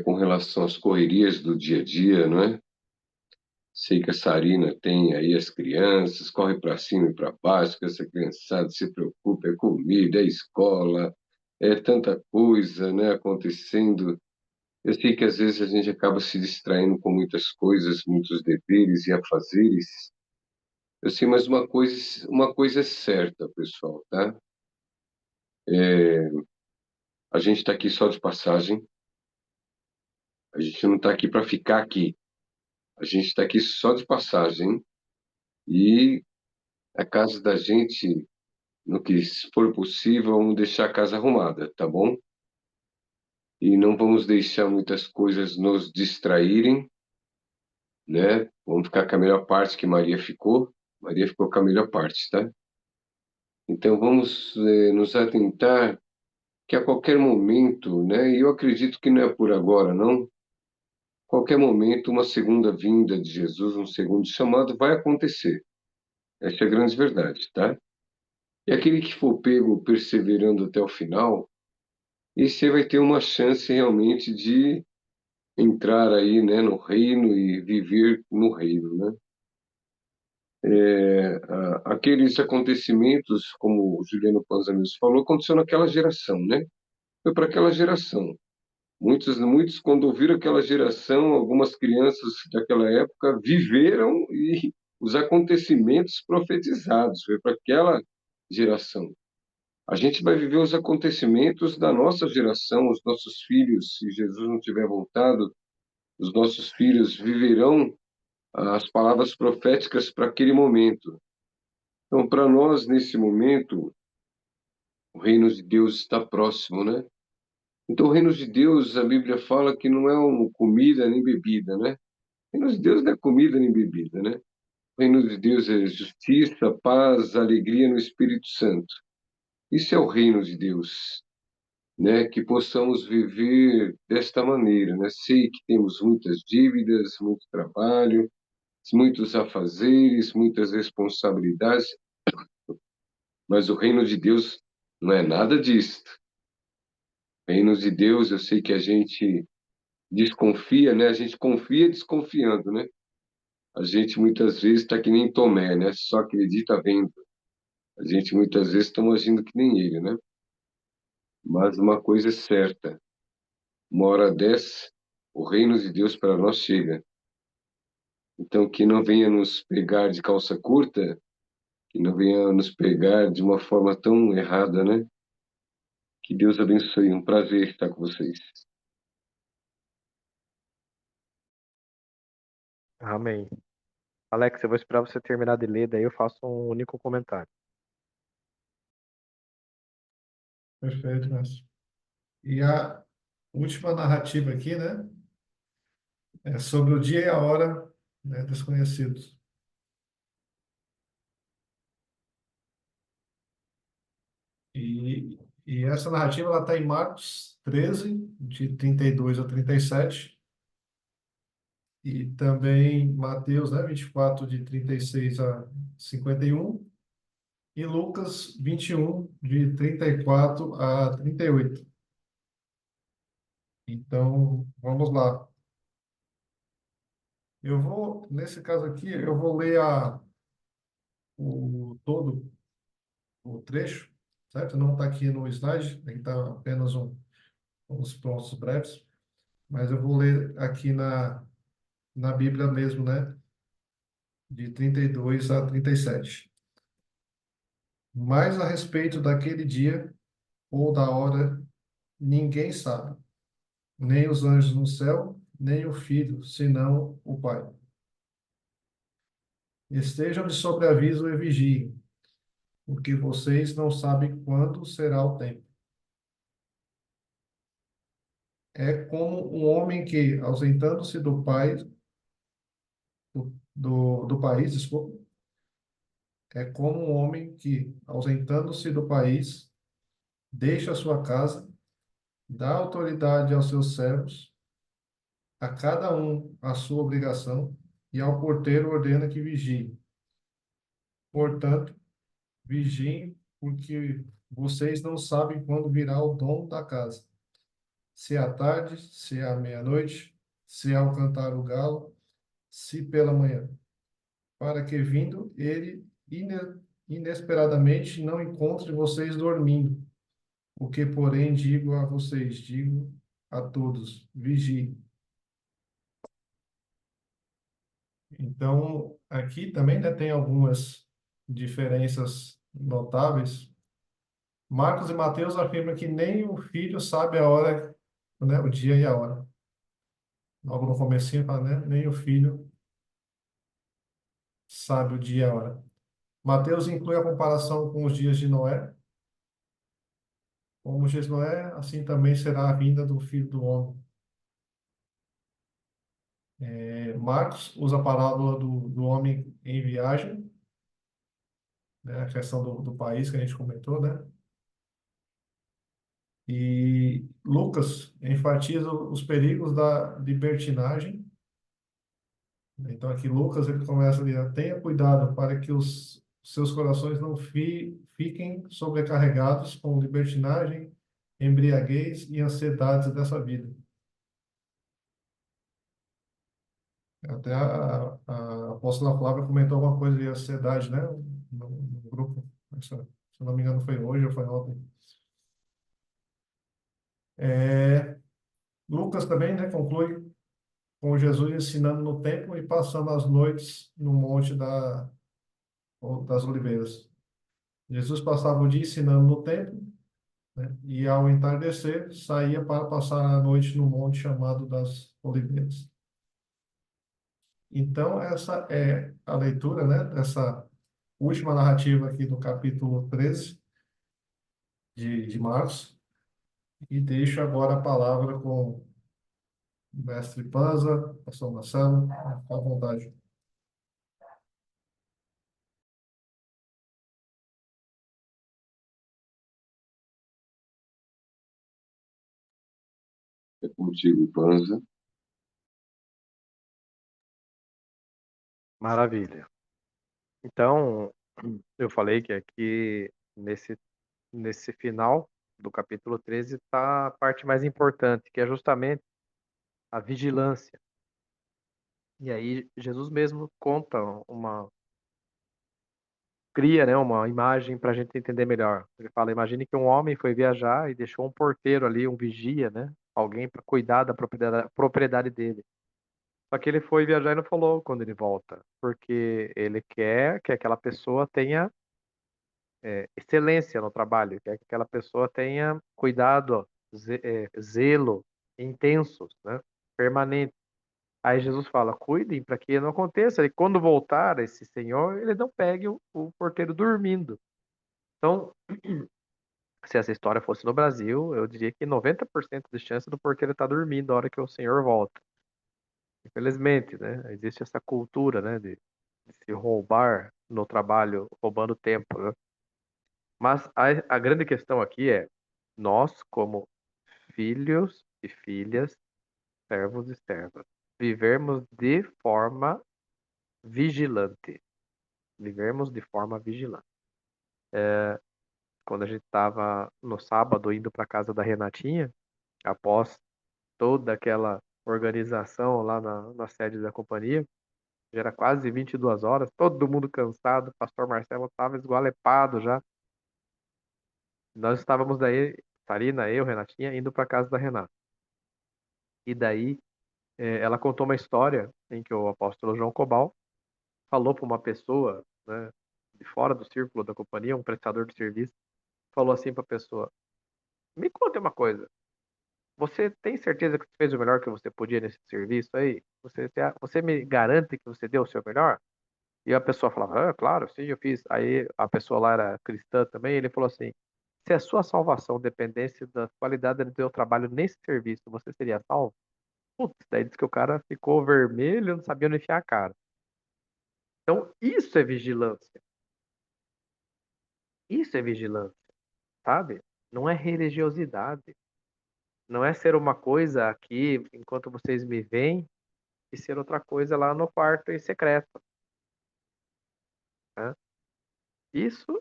com relação às correrias do dia a dia, não é? Sei que a Sarina tem aí as crianças, corre para cima e para baixo, que essa criançada se preocupa, é comida, é escola, é tanta coisa, né, acontecendo. Eu sei que às vezes a gente acaba se distraindo com muitas coisas, muitos deveres e afazeres. Eu sei, mas uma coisa é certa, pessoal, tá? A gente está aqui só de passagem, a gente não está aqui para ficar aqui, a gente está aqui só de passagem e a casa da gente, no que for possível, vamos deixar a casa arrumada, tá bom? E não vamos deixar muitas coisas nos distraírem, né? Vamos ficar com a melhor parte que Maria ficou. Maria ficou com a melhor parte, tá? Então vamos nos atentar que a qualquer momento, né? E eu acredito que não é por agora, não. Qualquer momento, uma segunda vinda de Jesus, um segundo chamado vai acontecer. Essa é a grande verdade, tá? E aquele que for pego perseverando até o final, esse vai ter uma chance realmente de entrar aí, né, no reino e viver no reino, né? Aqueles acontecimentos, como o Juliano Panzanius falou, aconteceu naquela geração, né? Foi para aquela geração. Muitos, quando ouviram aquela geração, algumas crianças daquela época viveram e os acontecimentos profetizados. Foi para aquela geração. A gente vai viver os acontecimentos da nossa geração, os nossos filhos, se Jesus não tiver voltado, os nossos filhos viverão as palavras proféticas para aquele momento. Então, para nós, nesse momento, O reino de Deus está próximo, né? Então, o reino de Deus, a Bíblia fala que não é uma comida nem bebida, né? O reino de Deus não é comida nem bebida, né? O reino de Deus é justiça, paz, alegria no Espírito Santo. Isso é o reino de Deus, né? Que possamos viver desta maneira, né? Sei que temos muitas dívidas, muito trabalho, muitos afazeres, muitas responsabilidades, mas o reino de Deus não é nada disto. O reino de Deus, eu sei que a gente desconfia, né? A gente confia desconfiando, né? A gente muitas vezes está que nem Tomé, né? Só acredita vendo. A gente muitas vezes está agindo que nem ele, né? Mas uma coisa é certa, uma hora dessa, o reino de Deus para nós chega. Então, que não venha nos pegar de calça curta, que não venha nos pegar de uma forma tão errada, né? Que Deus abençoe. Um prazer estar com vocês. Amém. Alex, eu vou esperar você terminar de ler, daí eu faço um único comentário. Perfeito, mestre. E a última narrativa aqui, né? É sobre o dia e a hora, né, desconhecidos. E essa narrativa ela está em Marcos 13, de 32 a 37, e também Mateus, né, 24, de 36 a 51, e Lucas 21, de 34 a 38. Então, vamos lá. Nesse caso aqui, eu vou ler todo o trecho, certo? Não está aqui no slide, aqui está apenas uns pontos breves, mas eu vou ler aqui na Bíblia mesmo, né? De 32 a 37. Mas a respeito daquele dia ou da hora, ninguém sabe, nem os anjos no céu, nem o Filho, senão o Pai. Estejam de sobreaviso e vigiem, porque vocês não sabem quando será o tempo. É como um homem que, ausentando-se do país, desculpa, é como um homem que, ausentando-se do país, deixa a sua casa, dá autoridade aos seus servos, a cada um a sua obrigação, e ao porteiro ordena que vigie. Portanto, vigiem, porque vocês não sabem quando virá o dono da casa. Se é à tarde, se é à meia-noite, se é ao cantar o galo, se pela manhã, para que vindo ele inesperadamente não encontre vocês dormindo. O que, porém, digo a vocês, digo a todos, vigiem. Então, aqui também, né, tem algumas diferenças notáveis. Marcos e Mateus afirmam que nem o filho sabe a hora, né, o dia e a hora. Logo no comecinho, fala, né, nem o filho sabe o dia e a hora. Mateus inclui a comparação com os dias de Noé. Como os dias de Noé, assim também será a vinda do Filho do Homem. Marcos usa a parábola do homem em viagem, né, a questão do país que a gente comentou, né? E Lucas enfatiza os perigos da libertinagem. Então aqui Lucas ele começa ali, tenha cuidado para que os seus corações não fiquem sobrecarregados com libertinagem, embriaguez e ansiedades dessa vida. Até a apóstola Flávia comentou alguma coisa de ansiedade, né? No grupo. Se eu não me engano, foi hoje ou foi ontem. Lucas também, né, conclui com Jesus ensinando no templo e passando as noites no Monte das Oliveiras. Jesus passava o dia ensinando no templo, né, e ao entardecer saía para passar a noite no monte chamado das Oliveiras. Então, essa é a leitura, né, dessa última narrativa aqui do capítulo 13 de Marcos. E deixo agora a palavra com o mestre Panza, pastor Marcelo, fica à vontade. É contigo, Panza. Maravilha. Então, eu falei que aqui nesse final do capítulo 13 está a parte mais importante, que é justamente a vigilância. E aí Jesus mesmo conta cria, né, uma imagem para a gente entender melhor. Ele fala, imagine que um homem foi viajar e deixou um porteiro ali, um vigia, né, alguém para cuidar da propriedade dele. Só que ele foi viajar e não falou quando ele volta, porque ele quer que aquela pessoa tenha excelência no trabalho, quer que aquela pessoa tenha cuidado, zelo intensos, né, permanente. Aí Jesus fala: cuidem para que não aconteça. E quando voltar esse senhor, ele não pegue o porteiro dormindo. Então, se essa história fosse no Brasil, eu diria que 90% de chance do porteiro estar dormindo na hora que o senhor volta. Infelizmente, né? Existe essa cultura, né, de se roubar no trabalho, roubando tempo, né? Mas a grande questão aqui é: nós, como filhos e filhas, servos e servas, vivermos de forma vigilante. Vivermos de forma vigilante. Quando a gente estava no sábado indo para casa da Renatinha, após toda aquela organização lá na sede da companhia, já era quase 22 horas, todo mundo cansado, o pastor Marcelo estava esgualepado já. Nós estávamos daí, Sarina, eu, Renatinha, indo para casa da Renata. E daí ela contou uma história em que o apóstolo João Cobal falou para uma pessoa, né, de fora do círculo da companhia, um prestador de serviço, falou assim para a pessoa: me conte uma coisa. Você tem certeza que você fez o melhor que você podia nesse serviço aí? Você me garante que você deu o seu melhor? E a pessoa falava: claro, sim, eu fiz. Aí a pessoa lá era cristã também. Ele falou assim: se a sua salvação dependesse da qualidade do seu trabalho nesse serviço, você seria salvo? Putz, daí disse que o cara ficou vermelho, não sabia onde enfiar a cara. Então, isso é vigilância. Isso é vigilância, sabe? Não é religiosidade. Não é ser uma coisa aqui enquanto vocês me veem e ser outra coisa lá no quarto em secreto, né? Isso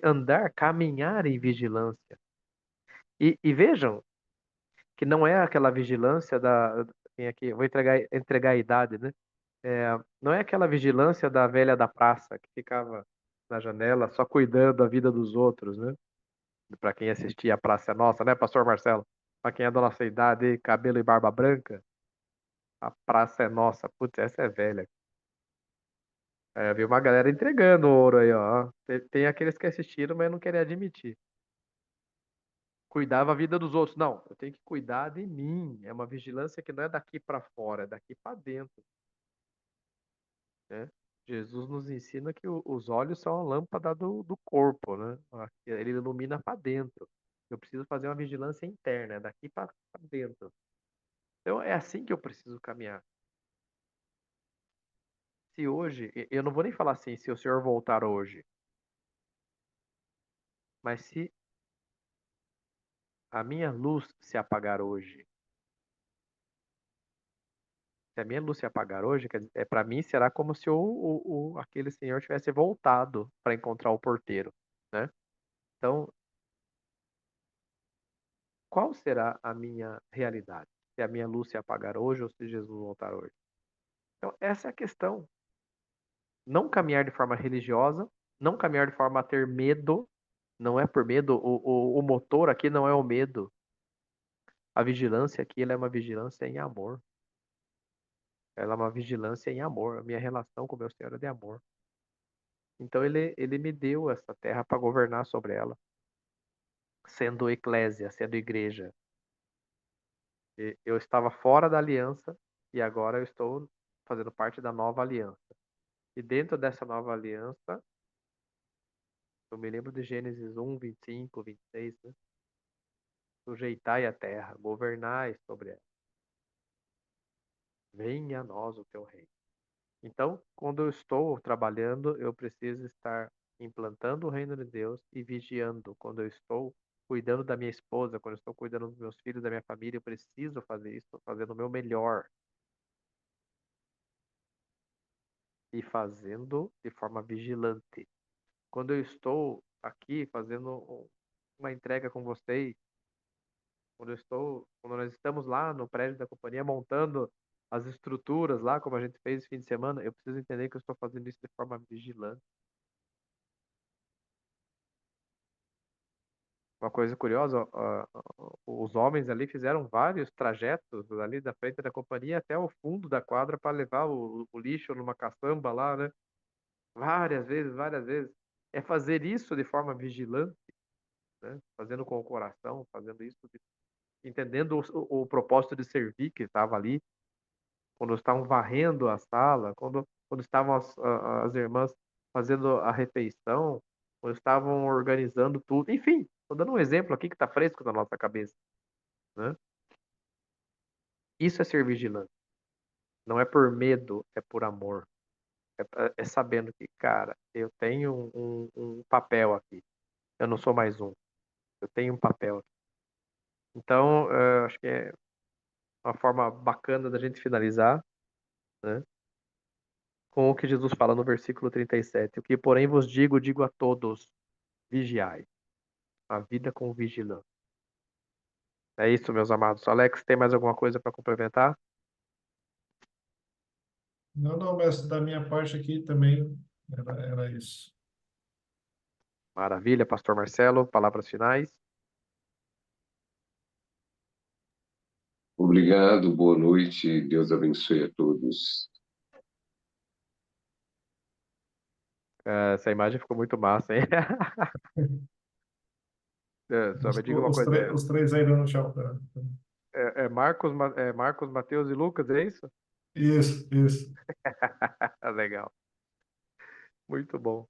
andar, caminhar em vigilância. E vejam que não é aquela vigilância tem aqui, vou entregar a idade, né? Não é aquela vigilância da velha da praça que ficava na janela só cuidando da vida dos outros, né? Para quem assistia a Praça é Nossa, né, Pastor Marcelo? Para quem é da nossa idade, cabelo e barba branca, a Praça é Nossa. Putz, essa é velha. Vi uma galera entregando ouro aí, ó. Tem aqueles que assistiram, mas não querem admitir. Cuidava a vida dos outros. Não, eu tenho que cuidar de mim. É uma vigilância que não é daqui para fora, é daqui para dentro, né? Jesus nos ensina que os olhos são a lâmpada do corpo, né? Ele ilumina para dentro. Eu preciso fazer uma vigilância interna, é daqui para dentro. Então é assim que eu preciso caminhar. Se hoje, eu não vou nem falar assim, se o senhor voltar hoje, mas se a minha luz se apagar hoje, se a minha luz se apagar hoje, para mim será como se aquele senhor tivesse voltado para encontrar o porteiro, né? Então, qual será a minha realidade? Se a minha luz se apagar hoje ou se Jesus voltar hoje? Então, essa é a questão. Não caminhar de forma religiosa, não caminhar de forma a ter medo, não é por medo, o motor aqui não é o medo. A vigilância aqui, ela é uma vigilância em amor. Ela é uma vigilância em amor. A minha relação com o meu Senhor é de amor. Então ele me deu essa terra para governar sobre ela, sendo eclésia, sendo igreja. Eu estava fora da aliança e agora eu estou fazendo parte da nova aliança. E dentro dessa nova aliança, Eu me lembro de Gênesis 1, 25, 26, né? Sujeitai a terra, governai sobre ela. Venha a nós o teu reino. Então, quando eu estou trabalhando, eu preciso estar implantando o reino de Deus e vigiando. Quando eu estou cuidando da minha esposa, quando eu estou cuidando dos meus filhos, da minha família, eu preciso fazer isso, fazendo o meu melhor e fazendo de forma vigilante. Quando eu estou aqui fazendo uma entrega com vocês, quando nós estamos lá no prédio da companhia montando as estruturas lá, como a gente fez esse fim de semana, eu preciso entender que eu estou fazendo isso de forma vigilante. Uma coisa curiosa, os homens ali fizeram vários trajetos ali da frente da companhia até o fundo da quadra para levar o lixo numa caçamba lá, né? Várias vezes, várias vezes. É fazer isso de forma vigilante, né? Fazendo com o coração, fazendo isso, entendendo o propósito de servir que estava ali, quando estavam varrendo a sala, quando estavam as irmãs fazendo a refeição, quando estavam organizando tudo. Enfim, estou dando um exemplo aqui que está fresco na nossa cabeça, né? Isso é ser vigilante. Não é por medo, é por amor. É sabendo que, cara, eu tenho um papel aqui. Eu não sou mais um. Eu tenho um papel aqui. Então, acho que é uma forma bacana da gente finalizar, né, com o que Jesus fala no versículo 37. O que, porém, vos digo, digo a todos, vigiai. A vida com vigilância. É isso, meus amados. Alex, tem mais alguma coisa para complementar? Não, não, mestre, da minha parte aqui também era isso. Maravilha, Pastor Marcelo. Palavras finais. Obrigado, boa noite, Deus abençoe a todos. Essa imagem ficou muito massa, hein? Só me diga uma coisa. Os três aí dando tchau. Marcos, Mateus e Lucas, é isso? Isso, isso. Legal. Muito bom.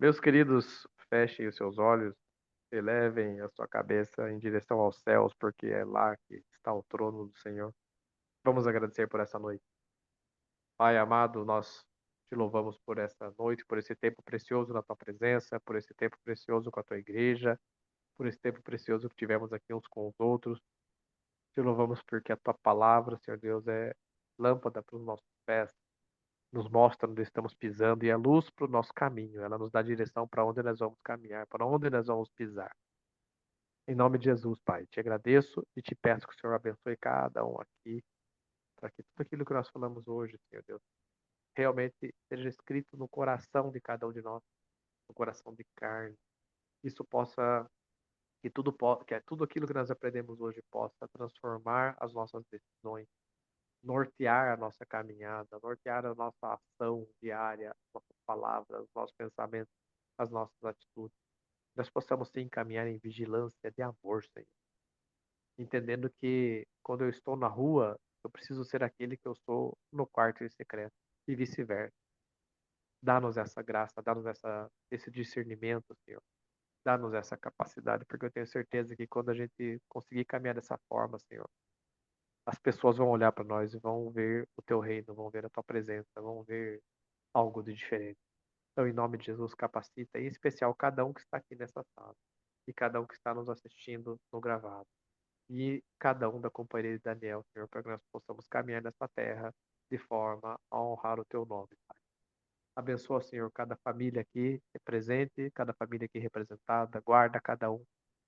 Meus queridos, fechem os seus olhos, elevem a sua cabeça em direção aos céus, porque é lá que está o trono do Senhor. Vamos agradecer por essa noite. Pai amado, nós te louvamos por essa noite, por esse tempo precioso na tua presença, por esse tempo precioso com a tua igreja, por esse tempo precioso que tivemos aqui uns com os outros. Te louvamos porque a tua palavra, Senhor Deus, é lâmpada para os nossos pés, nos mostra onde estamos pisando e é luz para o nosso caminho. Ela nos dá direção para onde nós vamos caminhar, para onde nós vamos pisar. Em nome de Jesus, Pai, te agradeço e te peço que o Senhor abençoe cada um aqui, para que tudo aquilo que nós falamos hoje, Senhor Deus, realmente seja escrito no coração de cada um de nós, no coração de carne. Isso possa, que tudo aquilo que nós aprendemos hoje possa transformar as nossas decisões, nortear a nossa caminhada, nortear a nossa ação diária, as nossas palavras, os nossos pensamentos, as nossas atitudes. Nós possamos sim caminhar em vigilância de amor, Senhor. Entendendo que quando eu estou na rua, eu preciso ser aquele que eu sou no quarto em secreto e vice-versa. Dá-nos essa graça, esse discernimento, Senhor. Dá-nos essa capacidade, porque eu tenho certeza que quando a gente conseguir caminhar dessa forma, Senhor, as pessoas vão olhar para nós e vão ver o teu reino, vão ver a tua presença, vão ver algo de diferente. Então, em nome de Jesus, capacita, em especial cada um que está aqui nessa sala e cada um que está nos assistindo no gravado e cada um da companhia de Daniel, Senhor, para que nós possamos caminhar nessa terra de forma a honrar o teu nome, Pai. Abençoa, Senhor, cada família aqui presente, cada família aqui representada, guarda cada um,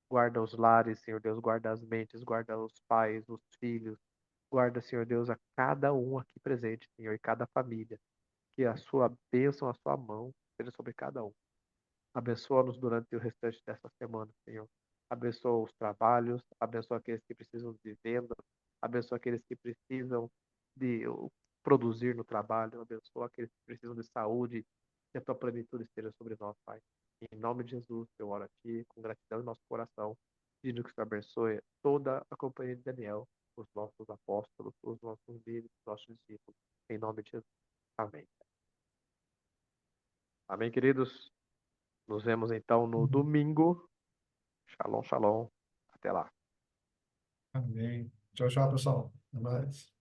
guarda os lares, Senhor Deus, guarda as mentes, guarda os pais, os filhos, guarda, Senhor Deus, a cada um aqui presente, Senhor, e cada família, que a sua bênção, a sua mão seja sobre cada um. Abençoa-nos durante o restante dessa semana, Senhor. Abençoa os trabalhos, abençoa aqueles que precisam de venda, abençoa aqueles que precisam de produzir no trabalho, abençoa aqueles que precisam de saúde, que a tua plenitude esteja sobre nós, Pai. Em nome de Jesus, eu oro a Ti, com gratidão em nosso coração, pedindo que o Senhor abençoe toda a companhia de Daniel, os nossos apóstolos, os nossos líderes, os nossos discípulos. Em nome de Jesus. Amém. Amém, queridos. Nos vemos então no domingo. Shalom, shalom. Até lá. Amém. Tchau, tchau, pessoal. Até mais.